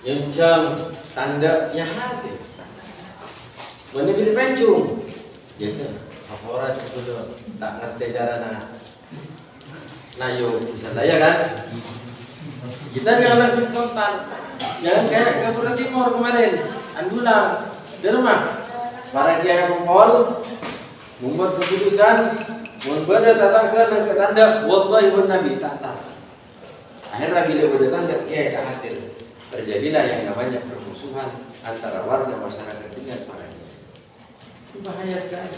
Yencang tanda ya hati. Mana pilih pencung? Ya kan. Apa orang itu tak ngerti cara nah yo bisa daya kan? Kita jangan langsung kontan. Jangan kayak Kapolda Timur kemarin, Andulang di rumah. Para dia mengkol, membuat keputusan, membuat datang ke tanda, wallahi wa nabi tatang. Akhirnya bila berdatang dia khawatir. Terjadilah yang namanya permusuhan antara warga masyarakat dengan para dia. Itu bahaya sekali.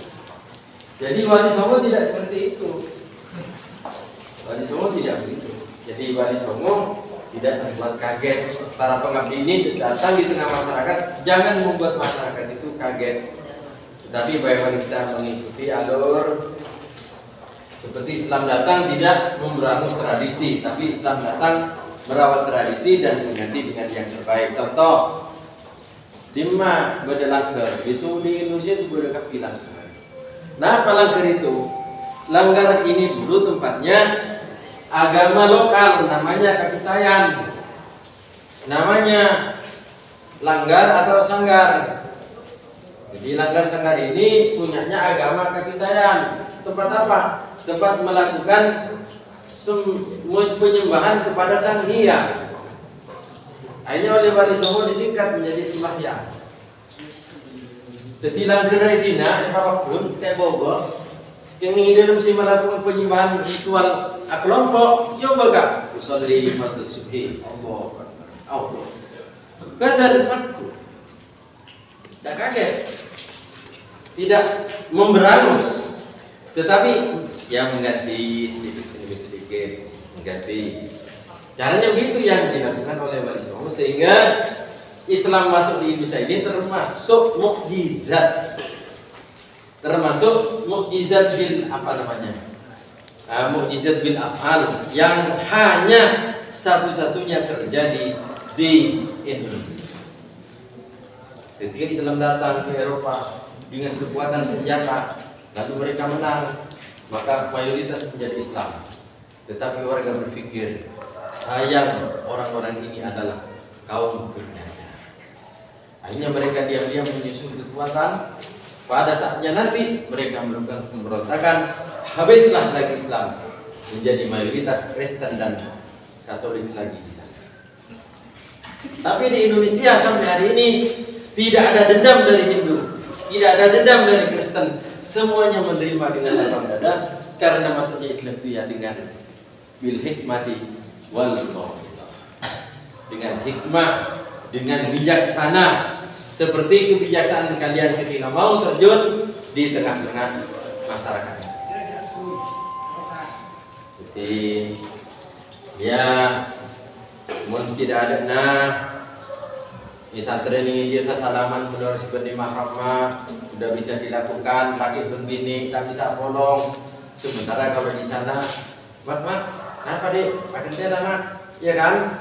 Jadi Wali Songo tidak seperti itu. Wali Songo tidak begitu. Jadi Wali Songo tidak membuat kaget. Para pengabdi ini datang di tengah masyarakat, jangan membuat masyarakat itu kaget. Tetapi bagaimana kita mengikuti alur seperti Islam datang tidak memberangus tradisi, tapi Islam datang merawat tradisi dan mengganti dengan yang terbaik. Contoh, Dimma berdelangker, besok di Indonesia itu berdekat bilang. Nah, palangker itu, langgar ini dulu tempatnya agama lokal, namanya Kapitayan, namanya langgar atau sanggar. Jadi langgar sanggar ini punyanya agama Kapitayan. Tempat apa? Tempat melakukan penyembahan kepada Sang Hyang. Akhirnya oleh Wali Songo disingkat menjadi sembahyang. Jadi langgar itu apapun kayak Bogor yang ingin dalam si melakukan penyembahan ritual kelompok, yo baga usolli fardhu subhi Allah badal matku. Tak kaget, tidak memberangus, tetapi yang mengganti sedikit mengganti. Caranya begitu yang dilakukan oleh Wali Songo sehingga Islam masuk di Indonesia ini termasuk mukjizat. Termasuk mukjizat bil apa namanya? Mukjizat bil afal yang hanya satu-satunya terjadi di Indonesia. Ketika Islam datang ke Eropa dengan kekuatan senjata, lalu mereka menang, maka mayoritas menjadi Islam. Tetapi warga berpikir, sayang orang-orang ini adalah kaum penjajah. Akhirnya mereka diam-diam menyusun kekuatan. Pada saatnya nanti mereka melakukan pemberontakan, habislah lagi Islam, menjadi mayoritas Kristen dan Katolik lagi di sana. Tapi di Indonesia sampai hari ini tidak ada dendam dari Hindu, tidak ada dendam dari Kristen, semuanya menerima dengan lapang dada karena masuknya Islam itu ya dengan bil hikmati wal mau'izah, dengan hikmah, dengan bijaksana. Seperti kebijaksanaan kalian ketika mau terjun di tengah-tengah masyarakat. Jadi ya, mungkin tidak ada pesantren ini dia salaman menurut seperti mahramah sudah bisa dilakukan, laki berbini tak bisa tolong. Sementara kalau di sana, mak, kenapa dek? Pakai tela mak, ya kan?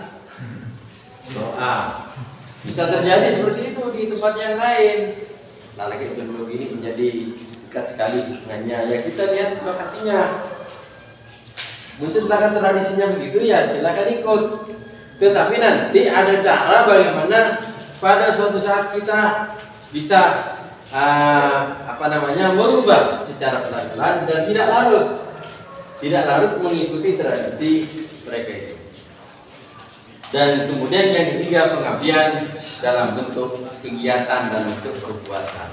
Doa. Bisa terjadi seperti itu di tempat yang lain. Nah, lagi teknologi ini menjadi dekat sekali hubungannya. Ya kita lihat lokasinya. Menceritakan tradisinya begitu ya silakan ikut. Tetapi nanti ada cara bagaimana pada suatu saat kita bisa merubah secara pelan-pelan dan tidak larut mengikuti tradisi mereka itu. Dan kemudian yang ketiga, pengabdian dalam bentuk kegiatan dan bentuk perbuatan.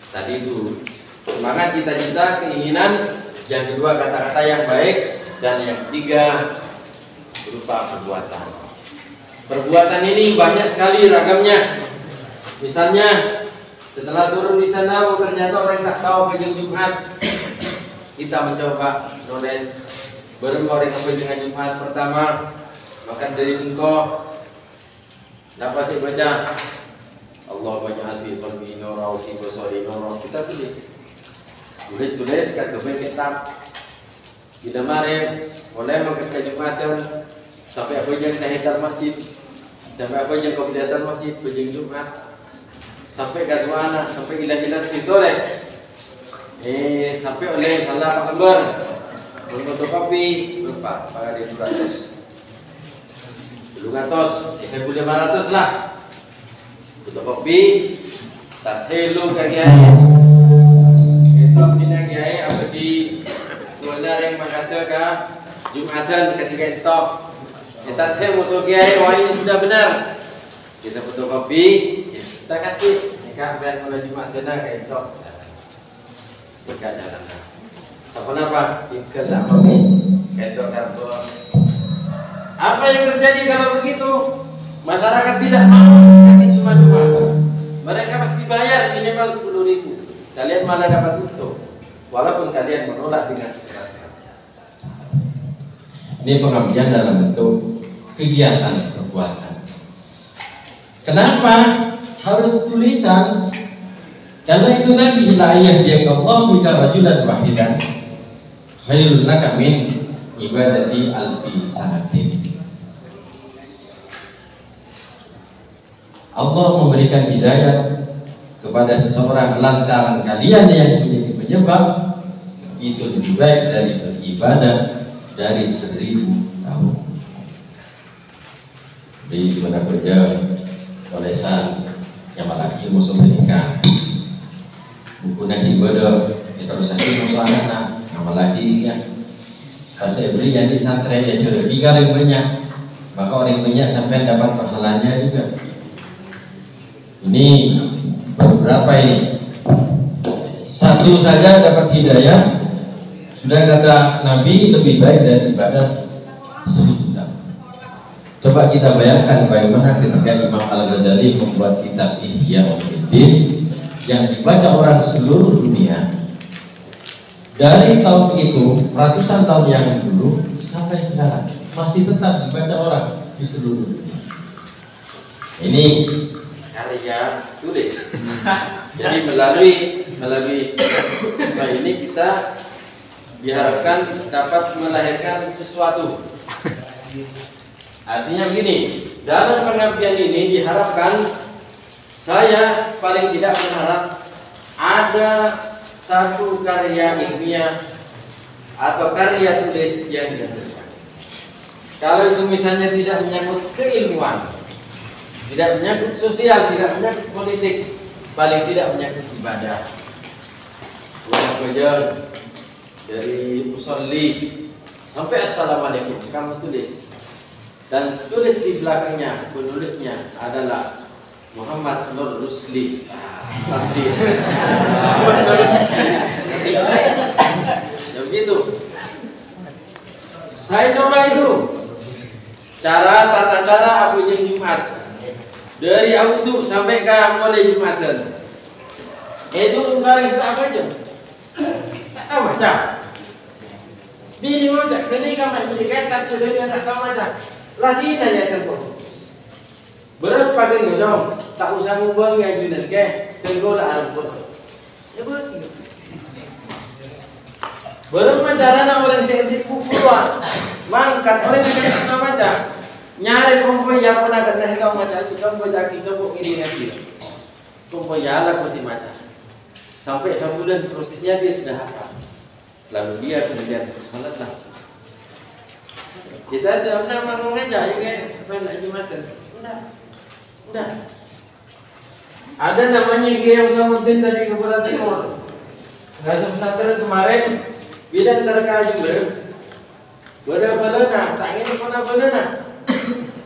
Tadi itu semangat, cita-cita, keinginan. Yang kedua, kata-kata yang baik. Dan yang ketiga berupa perbuatan. Perbuatan ini banyak sekali ragamnya. Misalnya setelah turun di sana, ternyata orang tak tahu kejeng Jumat, kita mencoba nulis bermori kejeng Jumat pertama, maka dari engkau dapat sih baca Allah waj'al fi qalbi nura wa fi basari nura. Kita tulis kat kebetulan kitab. Bila mari mulai mengkaji Jumatan sampai apa yang tahiyatul masjid, sampai apa yang kegiatan masjid berjeng Jumat, sampai ke dua anak, sampai jelas ditulis. Sampai oleh salah Pak Lembar fotokopi lupa pada 200. Dulu ngatos, saya boleh 500 lah. Fotokopi tas helu kagian. Itu bina kiai apa di benar yang mengatakan Jumatan ketika itu kita saya musuh kiai, wah ini sudah benar, kita fotokopi, kita kasih nikah biar mulai Jumatan kayak itu berkat jalan. Siapa apa? Ikut sama kayak itu kartu. Apa yang terjadi kalau begitu? Masyarakat tidak mau kasih cuma-cuma. Mereka pasti bayar minimal 10.000. Kalian malah dapat untung. Walaupun kalian menolak dengan sekeras. Ini pengabdian dalam bentuk kegiatan perbuatan. Kenapa harus tulisan? Karena itu tadi la yahdiyallahu bika rajulan wahidan khairul laka min ibadati alfi sanatin. Allah memberikan hidayah kepada seseorang lantaran kalian yang menjadi penyebab itu lebih baik dari beribadah dari 1000 tahun. Di mana kerja kolesan yang lagi musuh menikah buku nanti ibadah terus lagi musuh anak yang lagi ya pas saya beli jadi santri ya cerita 3 banyak, maka orang banyak sampai dapat pahalanya juga. Ini beberapa ini satu saja dapat hidayah. Sudah kata Nabi lebih baik dari ibadah 1000 tahun. Coba kita bayangkan bagaimana ketika Imam Al-Ghazali membuat kitab Ihya Ulumuddin yang dibaca orang seluruh dunia. Dari tahun itu, ratusan tahun yang dulu sampai sekarang masih tetap dibaca orang di seluruh dunia. Ini karya tulis. Jadi melalui ini kita diharapkan dapat melahirkan sesuatu. Artinya begini, dalam pengabdian ini diharapkan saya paling tidak berharap ada satu karya ilmiah atau karya tulis yang dihasilkan. Kalau itu misalnya tidak menyangkut keilmuan, tidak menyangkut sosial, tidak menyangkut politik, paling tidak menyangkut ibadah. Ulang kerja dari musolli sampai assalamualaikum kamu tulis, dan tulis di belakangnya penulisnya adalah Muhammad Nur Rusli. Ya begitu. Saya coba itu tata cara aku yang Jumat dari auto sampai ke mulai Jumatan. Itu paling apa aja? Tak tahu baca. Bini baca, kini kamu musikan tak sudah dia tak tahu baca. Lagi nanya tempo. Berapa kali ngomong? Tak usah ngubang yang junan ke, tengok lah ampun. Ya betul. Berapa cara nak orang sensitif puluhan, mangkat orang yang tak tahu baca. Nyari kompoi yang pernah kena kau baca itu kompoi jaki coba ini nanti. Kompoi lah pasti baca. Sampai sebulan prosesnya dia sudah hafal. Lalu dia kemudian salat lah. Kita tidak pernah mengajak juga nak Jumatan. Enggak. Ada namanya Kiai Usamuddin dari Kepulauan Timur. Rasa pesantren kemarin bila terkaju berapa tak ingin pernah belana.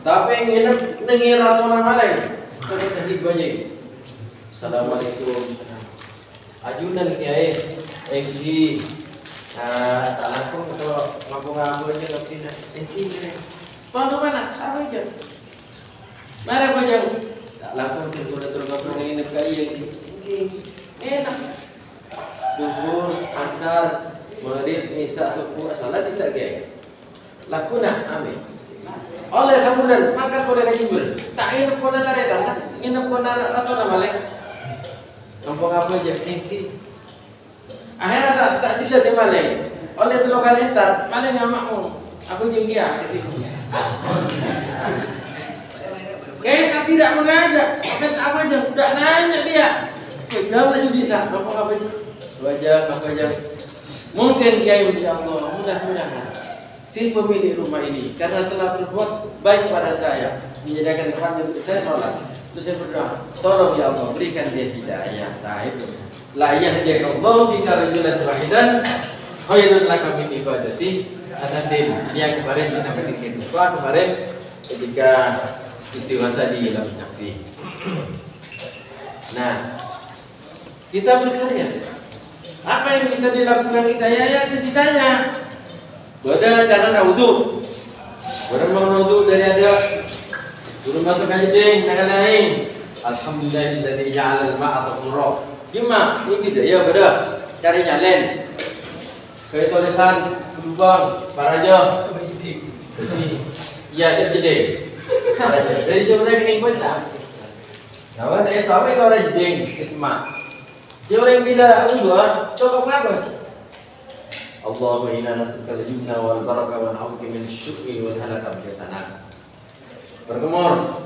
Tapi ingin nengira orang lain. Saya tadi baca. Assalamualaikum. Ajunan Kiai Enggi Tak langsung kalau ngapu-ngapu aja nggak pindah. Tuan mana? Apa aja? Mari bajang. Tak langsung sirkulat tergabung ini kaya enak. Duhur, asar, maghrib, isya, subuh, salat bisa gaya. Lakuna, amin. Oleh sambudan, makan boleh kaji ber. Tak inap kona taretan, inap kona atau nama lek. Kampung apa aja? Akhirnya tak tidak sih maleng. Oleh tu lokal entar, maleng nggak mau. Aku jengkia. Kayak saya tidak mengajak. Apa aja? Udah nanya dia. Jawab aja bisa. Kampung apa aja? Wajah apa aja? Mungkin kiai ya Allah, mudah-mudahan si pemilik rumah ini karena telah berbuat baik pada saya, menjadikan kami untuk saya sholat. Terus saya berdoa, tolong ya Allah berikan dia hidayah. Nah itu. La yahdihillahu bika rajulan wahidan khairul laka min ibadati sanatin. Yang kemarin bisa bikin kemarin ketika istighosah di dalam Nabi. Nah, kita berkarya. Apa yang bisa dilakukan kita ya sebisanya. Beda cara wudu. Beda mau wudu dari ada turun masuk aja ding, jangan lain. Alhamdulillahilladzi ja'ala al-ma'a tahura. Gimana? Ini tidak ya beda. Cari nyalen. Kayak tulisan lubang paraja. Iya jadi. Dari sebenarnya ini baca. Nah, saya tahu itu orang jeng sesma. Dia orang bila ungguan cukup bagus. Allahumma inna nas'aluka al-jubna wal baraka wa na'udzu min asy-syu'i wal halaka fi tanah. Bergemur.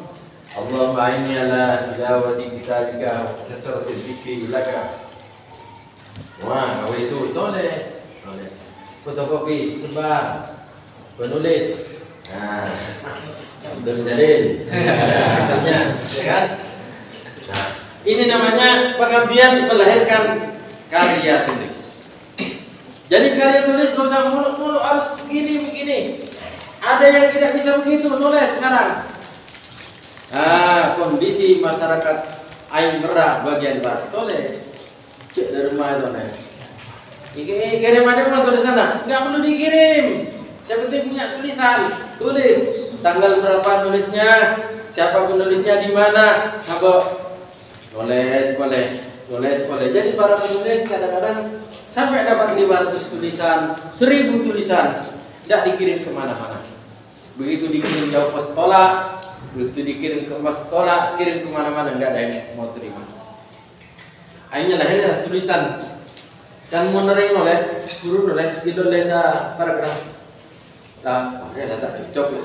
Allahumma inni ala tilawati kitabika wa kathrati dzikri laka. Wah, kalau itu tulis. Fotokopi, sebar, penulis. Nah, belum dalil. Katanya, ya kan? Nah, ini namanya pengabdian melahirkan karya tulis. Jadi karya tulis gak usah muluk-muluk harus begini. Ada yang tidak bisa begitu nulis sekarang. Nah, kondisi masyarakat Ain Merah bagian barat tulis. Cek dari rumah itu nih. Kirim ada mau tulis sana? Nggak perlu dikirim. Yang penting punya tulisan. Tulis tanggal berapa nulisnya, siapa penulisnya di mana, sabok. Nulis boleh. Jadi para penulis kadang-kadang sampai dapat 500 tulisan, 1000 tulisan, tidak dikirim kemana-mana. Begitu dikirim jauh pos sekolah, begitu dikirim ke pos sekolah, kirim kemana-mana nggak ada yang mau terima. Akhirnya lahirlah tulisan. Kan mau nulis, guru nulis, video nulis paragraf. Lah, ya tak cocok ya.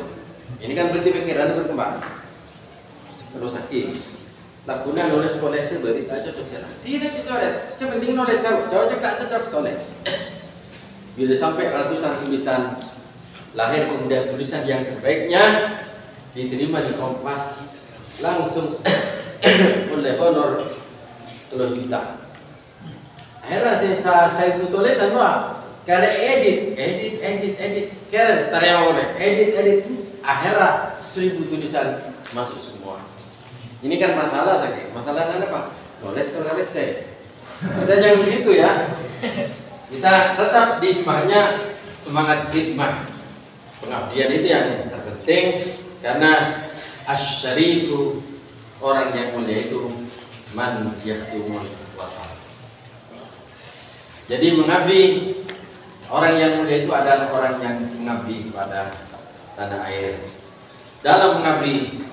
Ini kan berarti pikiran berkembang. Terus lagi. Lakukan nulis berita cocok saja. Tidak cocok. Sepenting nulis cocok tak cocok tulis. Bila sampai ratusan tulisan lahir kemudian tulisan yang terbaiknya diterima di Kompas langsung oleh honor 10 juta. Akhirnya saya tulis apa? Kalau edit, keren tarian edit, akhirnya 1000 tulisan masuk semua. Ini kan masalah sakit. Masalahnya apa? Nulis terlalu saya. Kita jangan begitu ya. Kita tetap di semangat khidmah. Pengabdian itu yang terpenting karena asyarifu orang yang mulia itu man yahdumul watan. Jadi mengabdi orang yang mulia itu adalah orang yang mengabdi kepada tanah air. Dalam mengabdi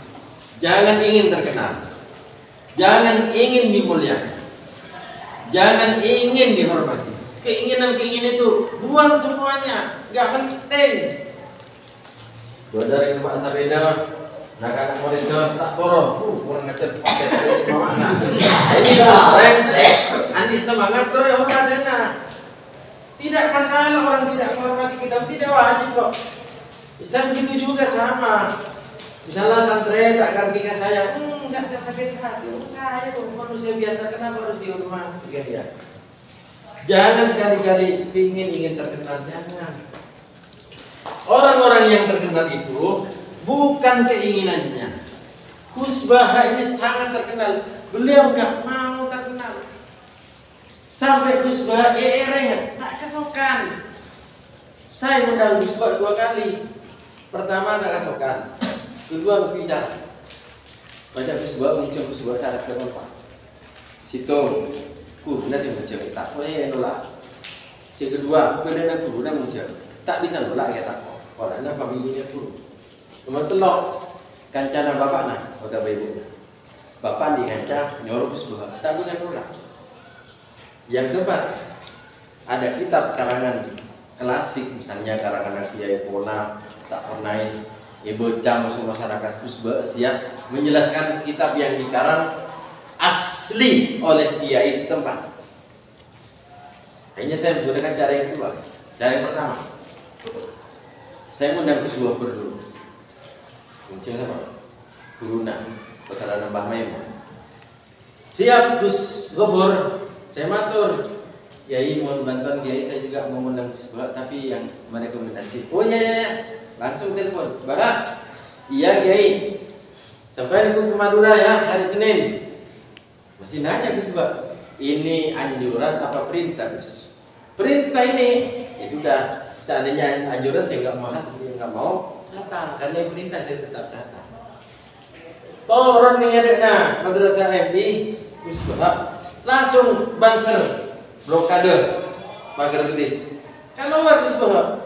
jangan ingin terkenal, jangan ingin dimuliakan, jangan ingin dihormati. Keinginan itu buang semuanya, nggak penting. Gua dari Pak Sabeda, nak anak murid tak toro, kurang ngecat pakai semua mana. Ini keren, andi semangat terus hormatnya. Tidak masalah orang tidak menghormati kita, tidak wajib kok. Bisa begitu juga sama. Misalnya santri tak kaki saya, enggak ada sakit hati. Saya manusia biasa, kenapa harus dihormati dia? Jangan sekali-kali ingin terkenal, jangan. Orang-orang yang terkenal itu bukan keinginannya. Gus Baha ini sangat terkenal. Beliau enggak mau terkenal. Sampai Gus Bah ereng, tak kesokan. Saya undang Gus Bah 2 kali. Pertama tak kesokan, kedua berbicara. Baca Gus Bah, muncul Gus Bah syarat berapa? Situng, nak sih muncul, tak boleh nolak. Si kedua, kena guru nak muncul, tak bisa nolak ya tak. Orangnya familinya guru. Nomor telok, kancana bapak nah, udah ibu. Bapak dikancah nyuruh Gus Bah, tak boleh nolak. Yang keempat, ada kitab karangan klasik, misalnya karangan Kiai Pona, tak pernah bocah masuk masyarakat Gus Bah siap menjelaskan kitab yang dikarang asli oleh kiai setempat. Akhirnya saya menggunakan cara yang kedua. Cara yang pertama, saya mengundang Gus Bah dulu. Muncul sama Guruna, Petara Mbah Maimun. Siap Gus Gobor. Saya matur, Kiai mohon bantuan Kiai, saya juga mau mengundang Gus Bah tapi yang merekomendasi. Oh iya, langsung telepon. Bah, iya Kiai. Sampai ke Madura ya hari Senin. Masih nanya Gus Bah, ini anjuran apa perintah Gus? Perintah ini. Ya sudah, seandainya anjuran saya nggak mau datang karena perintah saya tetap datang. Orang ini ada madrasah MI Gus Bah. Langsung banser blokade pagar betis. Kalau Gus Bah,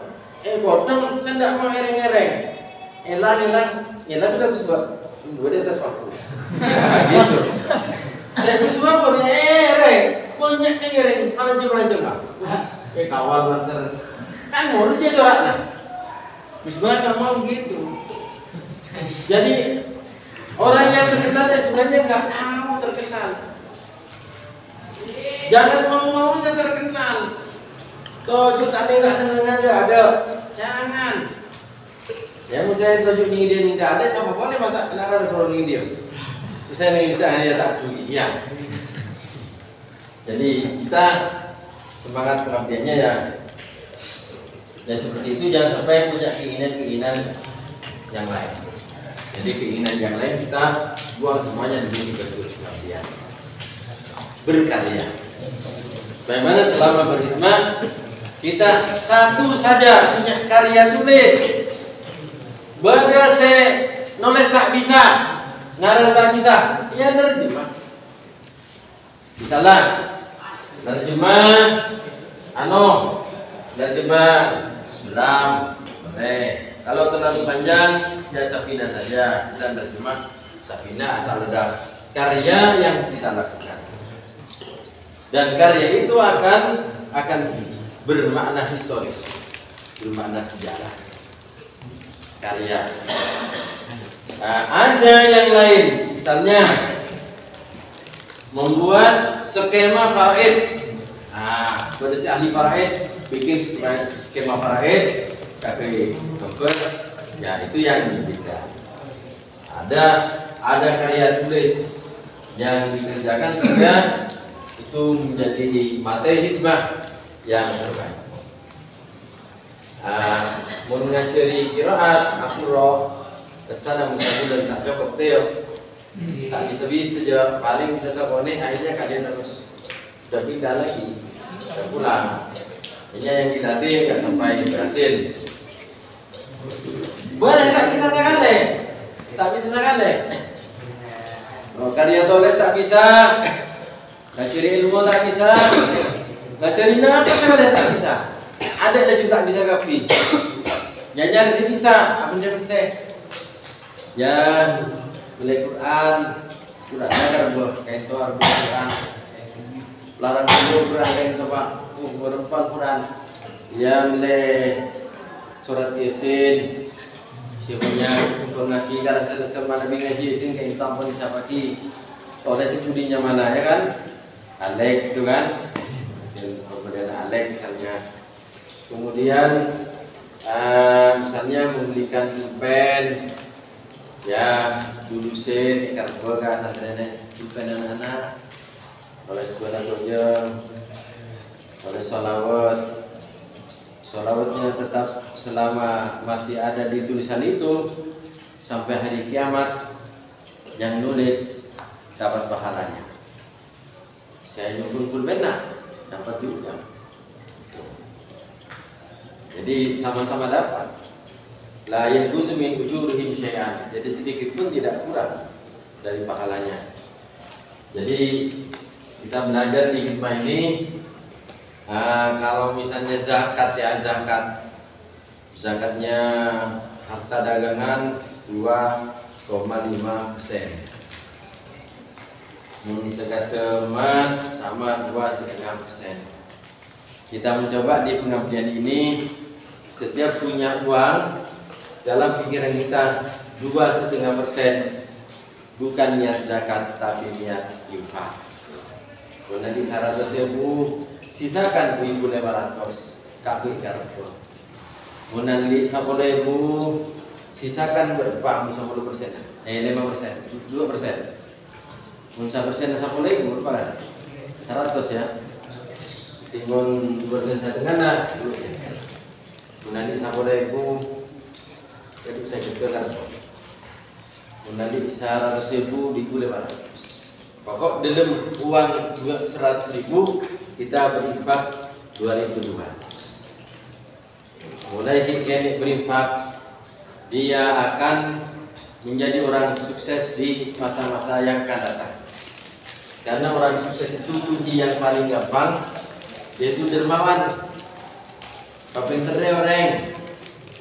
potong saya tidak mau ereng-ereng, elang udah Gus Bah, dua di atas waktu. Gitu. Saya Gus Bah punya ereng, banyak saya ereng, lancung lah. Kawal banser, kan mau jadi orang lah. Gus Bah nggak mau gitu. Jadi orang yang terkenal sebenarnya nggak mau terkenal. Jangan mau-maunya terkenal. Tojuk tadi nggak senang ada. Jangan. Ya misalnya tojuk dia tidak ada, sama boleh masa kenapa harus orang dia. Misalnya tak tuh, iya. Jadi kita semangat pengabdiannya ya seperti itu, jangan sampai punya keinginan yang lain. Jadi keinginan yang lain kita buang semuanya demi pengabdian. Berkarya. Bagaimana selama berkhidmat kita satu saja punya karya tulis. Benda saya nulis tak bisa, ngarang tak bisa, ya nerjemah. Misalnya nerjemah nerjemah Islam boleh. Kalau terlalu panjang ya Safina saja, kita nerjemah Safina asal ada karya yang kita lakukan. Dan karya itu akan bermakna historis, bermakna sejarah. Karya. Ada yang lain, misalnya membuat skema faraid. Pada si ahli faraid bikin skema faraid, pakai gambar, ya itu yang dibikin. Ada karya tulis yang dikerjakan sehingga itu menjadi materi hikmah yang terbaik. Mau ngajari qiraat, Asyura, kesana mudah dan tak cukup teo, tak bisa aja, paling bisa sabone, akhirnya kalian harus sudah pindah lagi, sudah pulang. Hanya yang dilatih nggak sampai berhasil. Boleh tak bisa sekali, tak bisa sekali. Karya tulis tak bisa. Ngajari ilmu tak bisa, ngajari apa sekali tak bisa. Ada lagi tak bisa kapi. Nyanyi sih bisa, apa yang bisa? Ya, beli Quran agar kain tu arba Quran. Larang dulu Quran kain tu pak, berempat Quran. Ya, beli surat Yasin. Siapanya sempurna kita teman Nabi ngaji Yasin kain tu apa bisa pagi. Soalnya si budinya mana ya kan? Alek itu kan, kemudian Alek misalnya, kemudian misalnya membelikan pen, ya dulusin ikan boga santrene pen anak-anak, oleh sekolah dojo, oleh solawatnya tetap selama masih ada di tulisan itu sampai hari kiamat, yang nulis dapat pahalanya. Saya nyumpul benar dapat juga. Jadi sama-sama dapat. La yanqusu min ujurihim syai'an. Jadi sedikit pun tidak kurang dari pahalanya. Jadi kita belajar di hikmah ini, kalau misalnya zakat ya, zakatnya harta dagangan 2,5%. Zakat emas sama 2,5%. Kita mencoba di pengabdian ini, setiap punya uang, dalam pikiran kita 2,5%, bukan niat zakat tapi niat infak. Kalau nanti 100.000 sisakan 1.500 kabeh karepku. Mun nanti 10.000 sisakan berapa 10%. 5%, 2%. Mun 1% 10.000 berapa kan? 100 ya. Timbun 2% dengan dulu ya. Mun nanti 10.000 itu saya katakan, nanti bisa 100.000 dikulit 500. Pokok dalam uang 100.000 kita berinfak 2.200. Mulai kita berinfak, dia akan menjadi orang sukses di masa-masa yang akan datang. Karena orang sukses itu kunci yang paling gampang, yaitu dermawan. Papinternya orang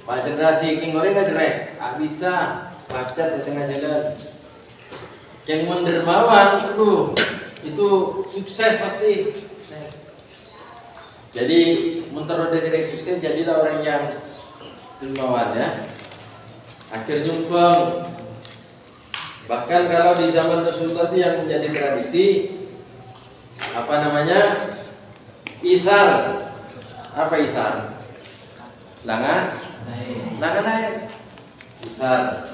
Pak generasi king orang nggak cerai, bisa macet di tengah jalan. Yang mendermawan itu sukses pasti. Sukses. Jadi menurut dari sukses jadilah orang yang dermawan ya. Akhir nyumbang. Bahkan kalau di zaman Rasulullah itu yang menjadi tradisi apa namanya? Ithar. Apa ithar? Langan naik besar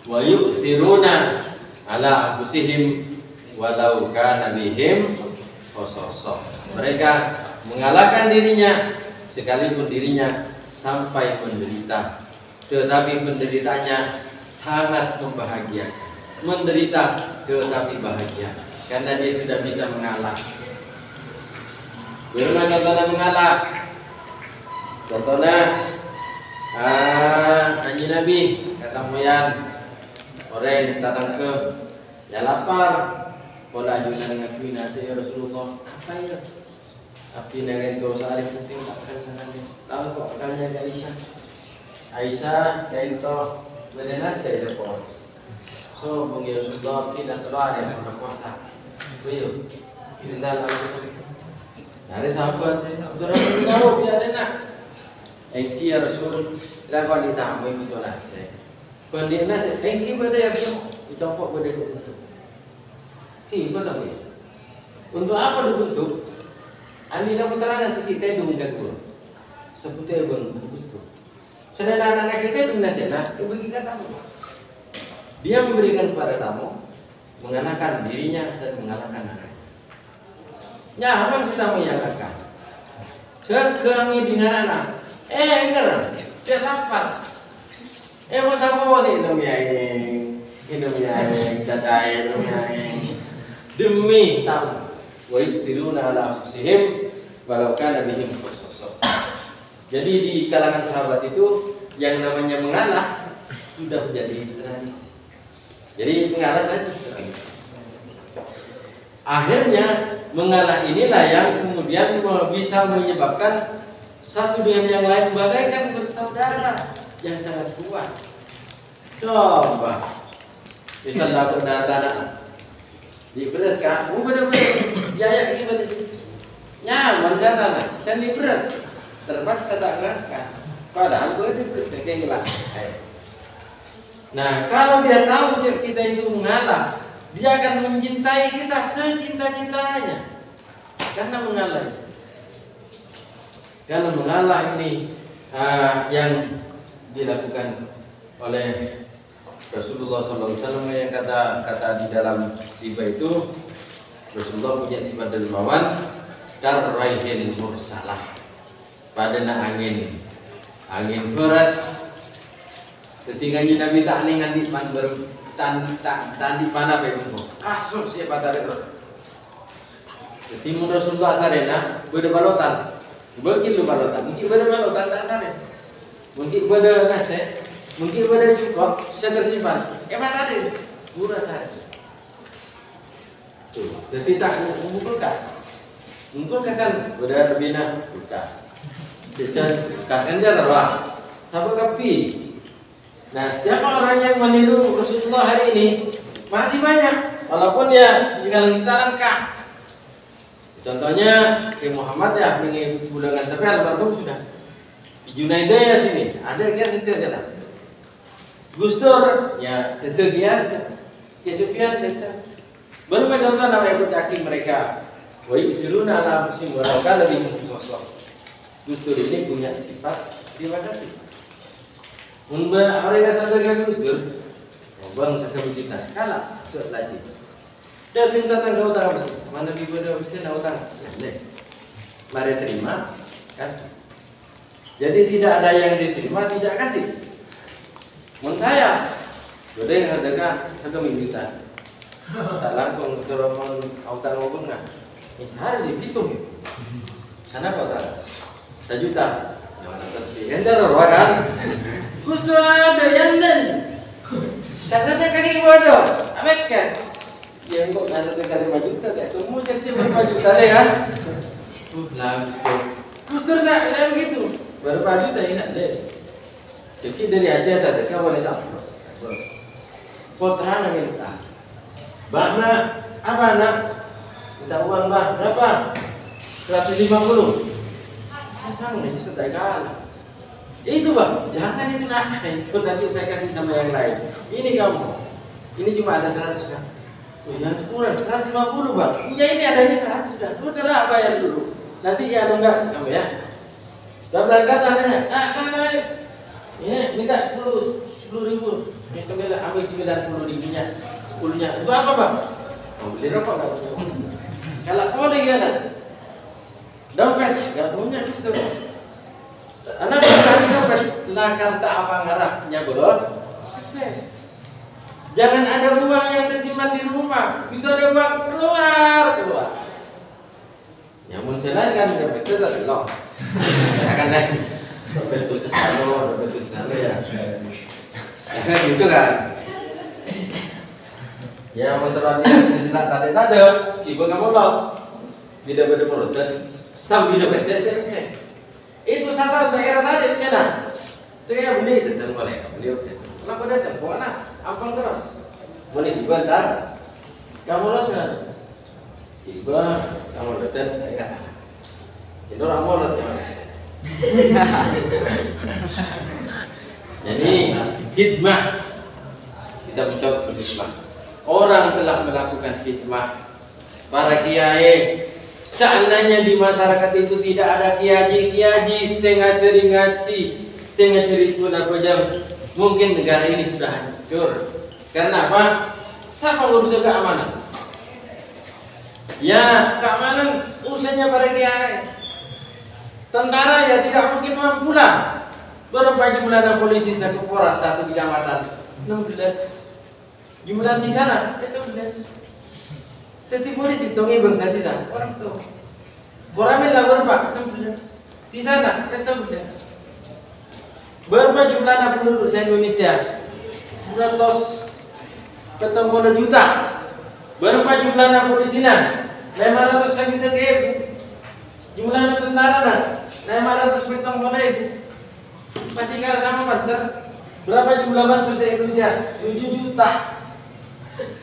wa yu'thiruna ala anfusihim walau kana bihim khasasah. Mereka mengalahkan dirinya sekalipun dirinya sampai menderita, tetapi penderitanya sangat membahagiakan. Menderita tetapi bahagia karena dia sudah bisa mengalah. Bagaimana mengalah? Contohnya Haji Nabi kata moyan orang datang ke ya lapar, pola ajunan dengan nasi ya Rasulullah, apa ya? Api dengan kau sehari penting takkan sana ni. Tahu kok akalnya ke Aisyah kain to nasi ada pun. So bagi Rasulullah tidak keluar yang berpuasa. Beliau kita lalu dari sahabat, orang tahu biar nak. Engki ya Rasul, lakukan ditamu itu nasi. Kondi nasi, engki pada yang dicampur pada itu. Betul ya. Untuk apa dibentuk? Ani dah putera nasi kita itu enggak dulu. Sebutnya betul. Sedangkan anak kita itu nasi, nah ibu kita tamu. Dia memberikan kepada tamu, mengalahkan dirinya dan mengalahkan anak. Nyaman kita mengalahkan. Segangi dengan anak. Enggak, dia dapat. Masa mau sih hidupnya cacai demi tamu. Wa yu'thiruna ala anfusihim walau kana bihim khasasah. Jadi di kalangan sahabat itu yang namanya mengalah sudah menjadi tradisi. Jadi mengalah saja tradisi. Akhirnya mengalah inilah yang kemudian bisa menyebabkan satu dengan yang lain bagaikan bersaudara yang sangat kuat. Coba bisa dapat data di beras kan? Benar-benar ya ini benar. Nyaman data saya di beras terpaksa tak ngangkat. Padahal gue di beras kayak gila. Nah kalau dia tahu kita itu mengalah, dia akan mencintai kita secinta-cintanya karena mengalah. Karena mengalah ini yang dilakukan oleh Rasulullah SAW yang kata di dalam riba itu Rasulullah punya sifat dermawan karraihil mursalah pada angin berat ketika Nabi tak ningan di pan di panah begitu kasus siapa tadi Timur Rasulullah sarena beda balotan. Begitu balotan. Mungkin beda balotan tak saren. Mungkin beda nasi, mungkin beda cukup bisa tersimpan. Mana ada? Murah saren. Tuh, jadi tak kulkas. Mungkin kan beda bina kulkas. Jajan kulkas kan jarang. Sabar kapi. Nah, siapa orang yang meniru Rasulullah hari ini? Masih banyak. Walaupun dia tinggal kita langkah. Contohnya Ki Muhammad ya ingin bulangan tapi almarhum sudah. Di Junaida ya sini ada yang setia salah. Gus Dur ya setia Ki Sufyan setia. Baru contoh nama ikut yakin mereka. Wahai firuna ala musim mereka lebih sosok. Gus Dur ini punya sifat terima kasih. Mungkin orang yang sadar Gus Dur, bang saya kita kalah suat lagi. Dia minta tangga utang apa sih? Mana ibadah bisa nak utang? Mari terima, kasih. Jadi tidak ada yang diterima, tidak kasih. Menurut saya, sudah yang katakan satu minta. Tak langsung teropon utang maupun nggak? Sehari dihitung. Kenapa tak? 1 juta. Jangan atas ender, kan? Gus ada yang lain. Caranya kaki bodoh, amek kan? Yang kok ada kali 5 juta, tak semua jadi 5 juta deh kan? Lah, Gus Dur tak kayak begitu. Berapa juta ingat deh. Jadi dari Aceh saja kau boleh sampai. Potrana minta. Bana, apa nak? Minta uang bah, berapa? 150. Sang nih bisa tak kalah. Itu bang, jangan itu nak. Itu nanti saya kasih sama yang lain. Ini kamu. Ini cuma ada 100 kan? Oh ya kurang 150 bang. Ya ini adanya 100 sudah. Lu udah bayar dulu. Nanti ya enggak kamu ya. Udah berangkat adanya. Ya minta 10 ribu. Ini ambil 90 ribunya. 10-nya. Itu apa bang? Mau beli rokok nggak punya? Kalau boleh ya kan? Dompet nggak punya itu. Anak berani dompet. Lakar tak apa ngarahnya belum. Selesai. Jangan ada uang yang tersimpan di rumah. Itu ada uang keluar. Namun selain kan dompet itu tak loh. Akan lagi. Dompet khusus sana ya. Gitu kan. Ya menurut sejenak tadi ibu kamu loh. Tidak berdemulut dan sambil dompet selesai. Itu satu daerah tadi di sana. Itu ya beli datang boleh beliau. Kenapa datang? Bukan ampang terus. Boleh dibantar. Kamu datang. Tiba kamu datang saya kasih. Itu orang mau datang. Jadi hikmah kita mencoba berhikmah. Orang telah melakukan hikmah. Para kiai, seandainya di masyarakat itu tidak ada kiai sengajari ngaji, sengajari itu apa jam, mungkin negara ini sudah hancur. Karena apa? Siapa ngurus keamanan? Ya keamanan urusannya para kiai. Tentara ya tidak mungkin mampu lah. Berapa jumlah polisi satu Polres satu kecamatan? 16. Jumlah di sana 16. Tetapi polisi tongi bangsa di sana orang tu. Koramel lah berapa? 16. Di sana 16. Berapa jumlah penduduk Indonesia? 240 juta. Berapa jumlah polisi na? 500 juta ke? Jumlah tentara na? 500 masih kalah sama bangsa. Berapa jumlah bangsa se-Indonesia? 7 juta.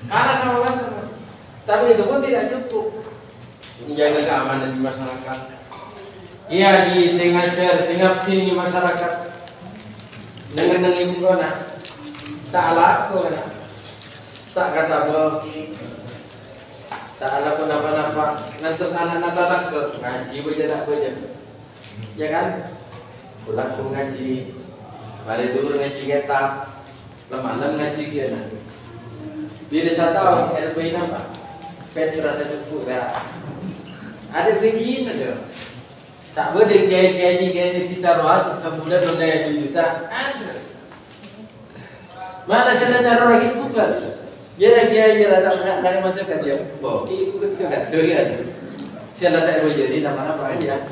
Kalah sama bangsa. Tapi itu pun tidak cukup. Menjaga keamanan di masyarakat. Iya di sengajar, sengapti di masyarakat. Dengan ibu kona. Tak laku kan. Tak kasabel. Tak ala pun apa-apa. Nanti anak-anak takut ngaji baca. Ya kan? Pulang pun ngaji, balik dulu ngaji kitab, malam ngaji kiana. Bila 1 tahun, LP apa? Pet rasa cukup ya. Ada begini ada. Tak boleh kiai kisah rohas sebulan berdaya 2 juta. Ada. Mana sana cara lagi bukan? Jadi kiai rata dari masyarakat dia. Boh, ikut sudah. Tu kan. Sekali tak boleh jadi nama-nama aja.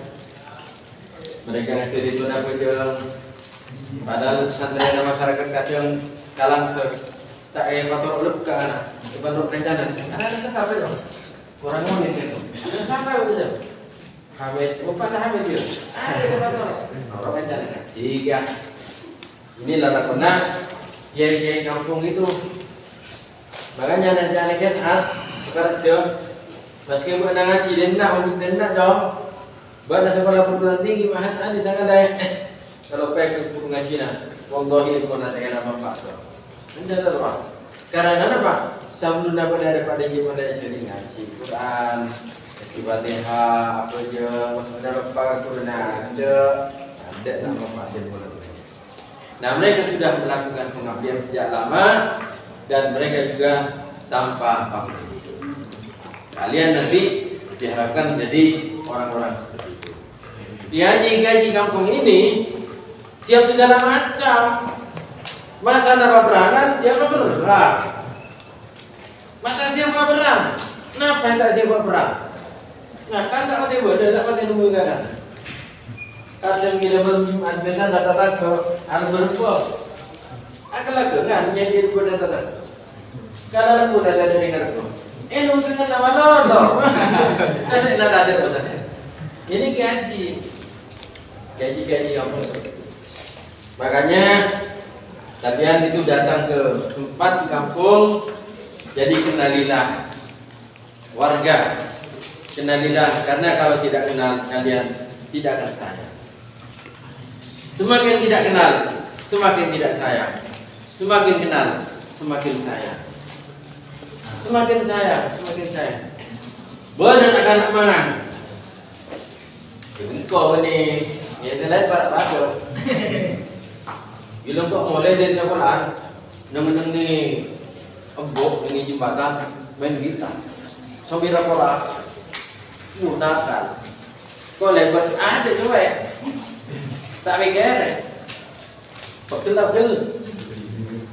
Mereka ngajar itu apa yang padahal santai masyarakat kadang kalang ke tak motor uluk ke anak motor rencana anak sampai dong orang mau itu sampai udah Hamid bukan Hamid dia motor orang rencana jika ini lara pernah kiai kampung itu makanya nanti saat sekarang dia meski bukan ngaji denda dong buat sekolah perguruan tinggi mahat di sana daya kalau pakai pengajian wallahi pun nanti nama Pak menjadi apa karena apa sebelum dapat daripada gimana jadi ngaji Quran Al-Fatihah apa je ada apa Quran ada nama Pak nah mereka sudah melakukan pengabdian sejak lama dan mereka juga tanpa pamrih kalian nanti diharapkan menjadi orang-orang seperti itu. Di haji kampung ini siap segala macam. Masa ada peperangan siapa berperang? Masa siapa berperang? Kenapa tak siapa berperang? Nah kan tak pati bodoh, tak pati nunggu kan? Kadang kita berjumat biasa datang ke anak berbuat. Akan lagu kan jadi bodoh datang. Kadang bodoh datang dari kartu. Nunggu kan nama lo. Kasih nada ada pesannya. Ini gaji kampung. Makanya kalian itu datang ke tempat di kampung, jadi kenalilah warga, kenalilah karena kalau tidak kenal kalian tidak akan sayang. Semakin tidak kenal, semakin tidak sayang. Semakin kenal, semakin sayang. Semakin sayang, semakin sayang. Boleh anak-anak mangan. Engkau ini ya selain para bilang kok mulai dari sekolah neng nih embok ini jembatan main gitar sambil rapor nakal kok lebat ada coba ya tak mikir betul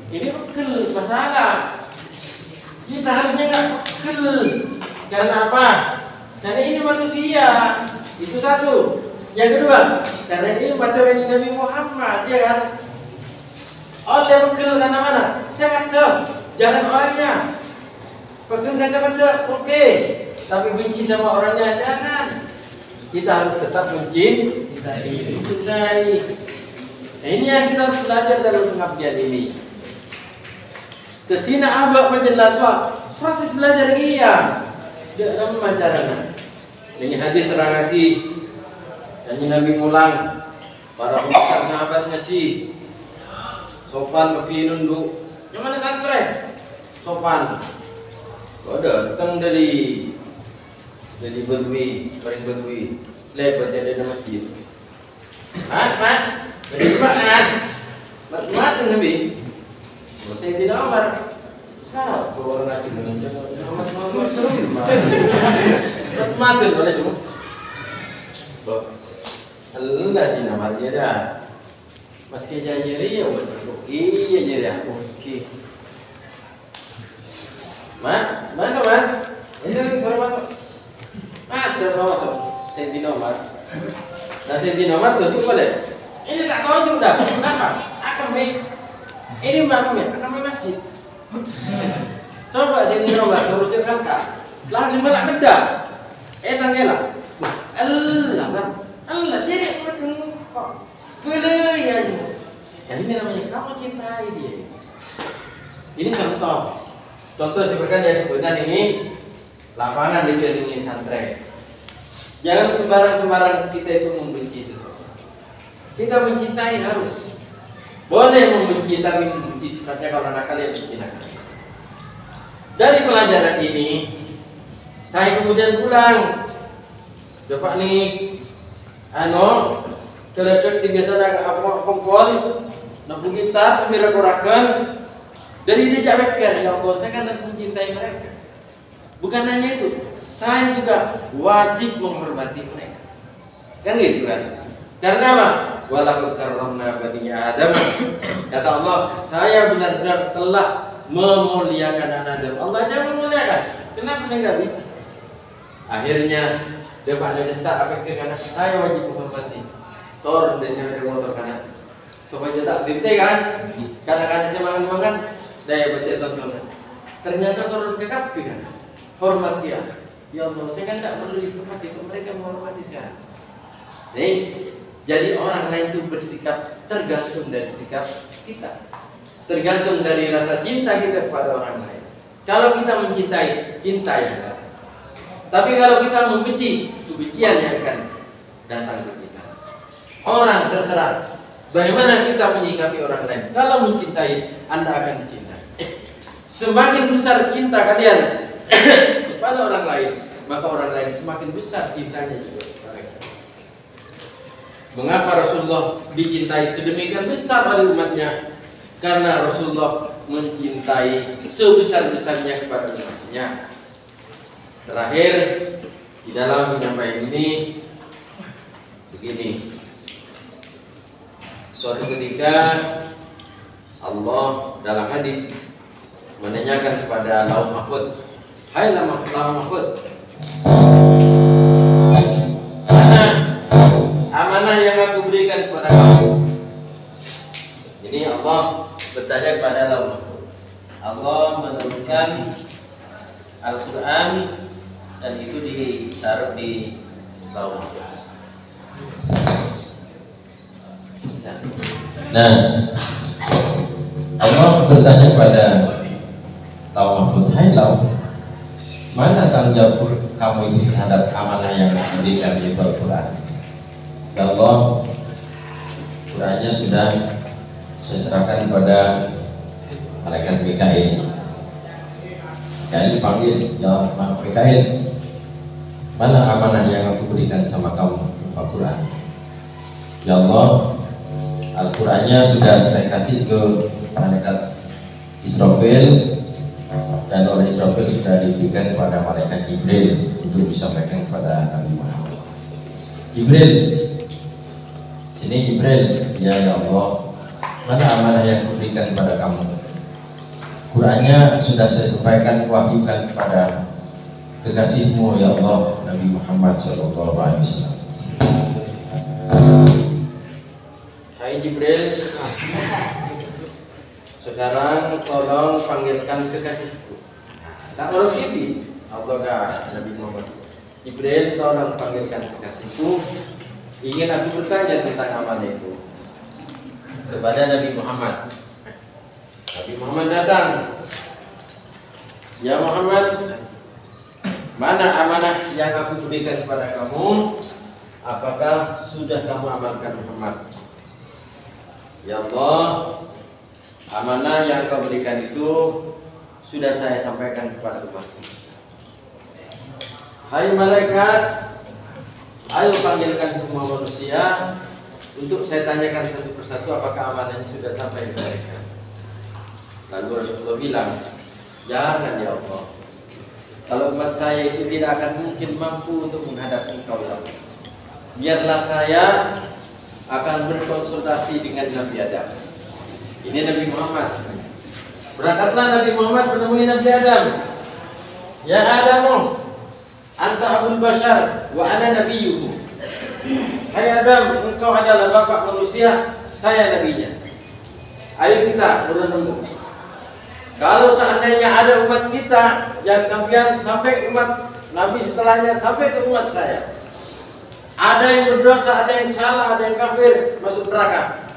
ini betul masalah kita harusnya nggak betul karena apa karena ini manusia itu satu yang kedua karena ini materi Nabi Muhammad ya kan oleh betul karena mana saya kata jangan orangnya betul nggak saya kata oke tapi benci sama orangnya jangan kita harus tetap mencintai. Nah, ini yang kita harus belajar dalam pengabdian ini. Ketina abak menjelaskan proses belajar dia dalam pemajaran. Ini hadis terang hati dan Nabi mulang para pemirsa sahabat ngaji sopan lebih nunduk. Yang mana kantor sopan. Kau datang dari Badui, paling Badui, lebat jadi masjid. Mat, dari mana? Mat Nabi. Saya tidak amar. Kau orang lagi dengan jangan terus. Mat boleh cuma. Allah di nama dia dah. Meski jadi ya betul. Iya jadi aku. Mat, masuk mat. Ini suara masuk. Masuk. Senti nomor. Nah senti nomor tunjuk boleh. Ini tak tunjuk dah. Kenapa? Akan ini bangunnya akan masjid. Coba senti nomor teruskan kak. Langsung belak kedap. Tanggela. Allah dia betul kok. Boleh ya. Ya ini namanya kamu cintai dia. Ini contoh. Contoh seperti yang kebetulan ini lapangan dikelilingi santri. Jangan sembarang kita itu membenci sesuatu. Kita mencintai harus. Boleh membenci tapi membenci sifatnya kalau nakal ya benci nakal. Dari pelajaran ini saya kemudian pulang. Bapak nih celedek si biasa agak apa kompol nampung gitar sambil rakorakan. Dari dia beker, ya Allah, saya kan harus mencintai mereka. Bukan hanya itu, saya juga wajib menghormati mereka. Kan gitu kan? Karena apa? Walaqad karramna bani Adam. Kata Allah, saya benar-benar telah memuliakan anak Adam. Allah aja memuliakan. Kenapa saya nggak bisa? Akhirnya Depan ada desak apa ke kanan, saya wajib menghormati. Tor dari saya ada motor kanan. Supaya tak tintai kan? Kadang-kadang saya makan daya baca tontonan. Ternyata turun ke kaki kan? Hormat dia. Ya Allah, saya kan tak perlu dihormati, mereka menghormati sekarang. Nih, jadi orang lain itu bersikap tergantung dari sikap kita, tergantung dari rasa cinta kita kepada orang lain. Kalau kita mencintai, cinta yang datang. Tapi kalau kita membenci, kebencian yang akan datang ke kita. Orang terserah bagaimana kita menyikapi orang lain. Kalau mencintai, Anda akan dicintai. Semakin besar cinta kalian kepada orang lain, maka orang lain semakin besar cintanya juga kepada kita. Mengapa Rasulullah dicintai sedemikian besar oleh umatnya? Karena Rasulullah mencintai sebesar-besarnya kepada umatnya. Terakhir di dalam penyampaian ini begini. Suatu ketika Allah dalam hadis menanyakan kepada Lauh Mahfud, "Hai Lauh Mahfud, mana amanah yang aku berikan kepada kamu?" Ini Allah bertanya kepada Lauh Mahfud. Allah menurunkan Al-Quran dan itu ditaruh di Lauh Mahfud. Nah, Allah bertanya kepada Lauh Mahfud, "Hai Lauh, mana tanggung jawab kamu itu terhadap amanah yang diberikan di Al-Quran?" Ya Allah, Qurannya sudah saya serahkan kepada malaikat Mikail. Mikail dipanggil, "Ya Mikail, mana amanah yang aku berikan sama kamu Al-Quran?" Ya Allah, Al-Qurannya sudah saya kasih ke malaikat Israfil, dan oleh Israfil sudah diberikan kepada malaikat Jibril untuk disampaikan kepada Nabi Muhammad. Jibril, sini Jibril, ya Allah, mana amanah yang kuberikan kepada kamu? Qurannya sudah saya sampaikan, wahyukan kepada kekasihmu ya Allah, Nabi Muhammad SAW. Hai Jibril, sekarang tolong panggilkan kekasihku. Tak perlu TV, Allah Nabi Muhammad. Jibril, tolong panggilkan kekasihku. Ingin aku bertanya tentang amanah itu kepada Nabi Muhammad. Nabi Muhammad datang. Ya Muhammad, mana amanah yang aku berikan kepada kamu? Apakah sudah kamu amalkan Muhammad? Ya Allah, amanah yang kau berikan itu sudah saya sampaikan kepada umatku. Hai malaikat, ayo panggilkan semua manusia untuk saya tanyakan satu persatu apakah amanahnya sudah sampai ke mereka. Lalu Rasulullah bilang, jangan ya Allah, kalau umat saya itu tidak akan mungkin mampu untuk menghadapi engkau ya Allah. Biarlah saya akan berkonsultasi dengan Nabi Adam. Ini Nabi Muhammad. Berangkatlah Nabi Muhammad menemui Nabi Adam. Ya Adam, anta abul bashar wa ana nabiyyuhu. Hai Adam, engkau adalah bapak manusia, saya nabinya. Ayo kita berenung. Kalau seandainya ada umat kita yang sampai umat Nabi setelahnya sampai ke umat saya, ada yang berdosa, ada yang salah, ada yang kafir, masuk neraka.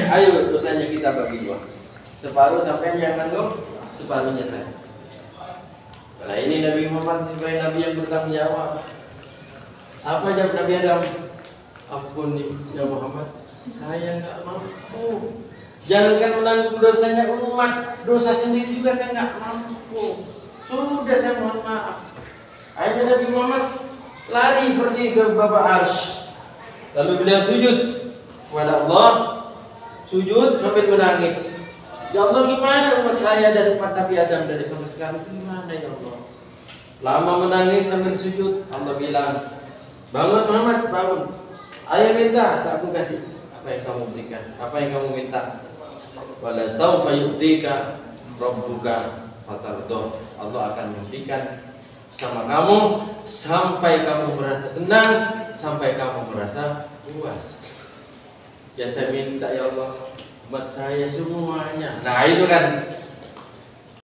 Ayo dosanya kita bagi dua. Separuh sampai yang nanggung, separuhnya saya. Nah ini Nabi Muhammad sebagai Nabi yang bertanggung jawab. Apa jawab Nabi Adam? Ampun ya Muhammad, saya nggak mampu. Jangankan menanggung dosanya umat, dosa sendiri juga saya nggak mampu. Sudah saya mohon maaf. Akhirnya Nabi Muhammad lari pergi ke Bapa Arsy. Lalu beliau sujud kepada Allah, sujud sambil menangis. Ya Allah, gimana umat saya dan umat Nabi Adam dari sampai sekarang itu gimana ya Allah? Lama menangis sambil sujud. Allah bilang, bangun Muhammad, bangun. Ayo minta, tak aku kasih. Apa yang kamu berikan? Apa yang kamu minta? Wala saufa yu'tika rabbuka fatardah. Allah akan memberikan sama kamu sampai kamu merasa senang, sampai kamu merasa puas. Ya saya minta ya Allah buat saya semuanya. Nah itu kan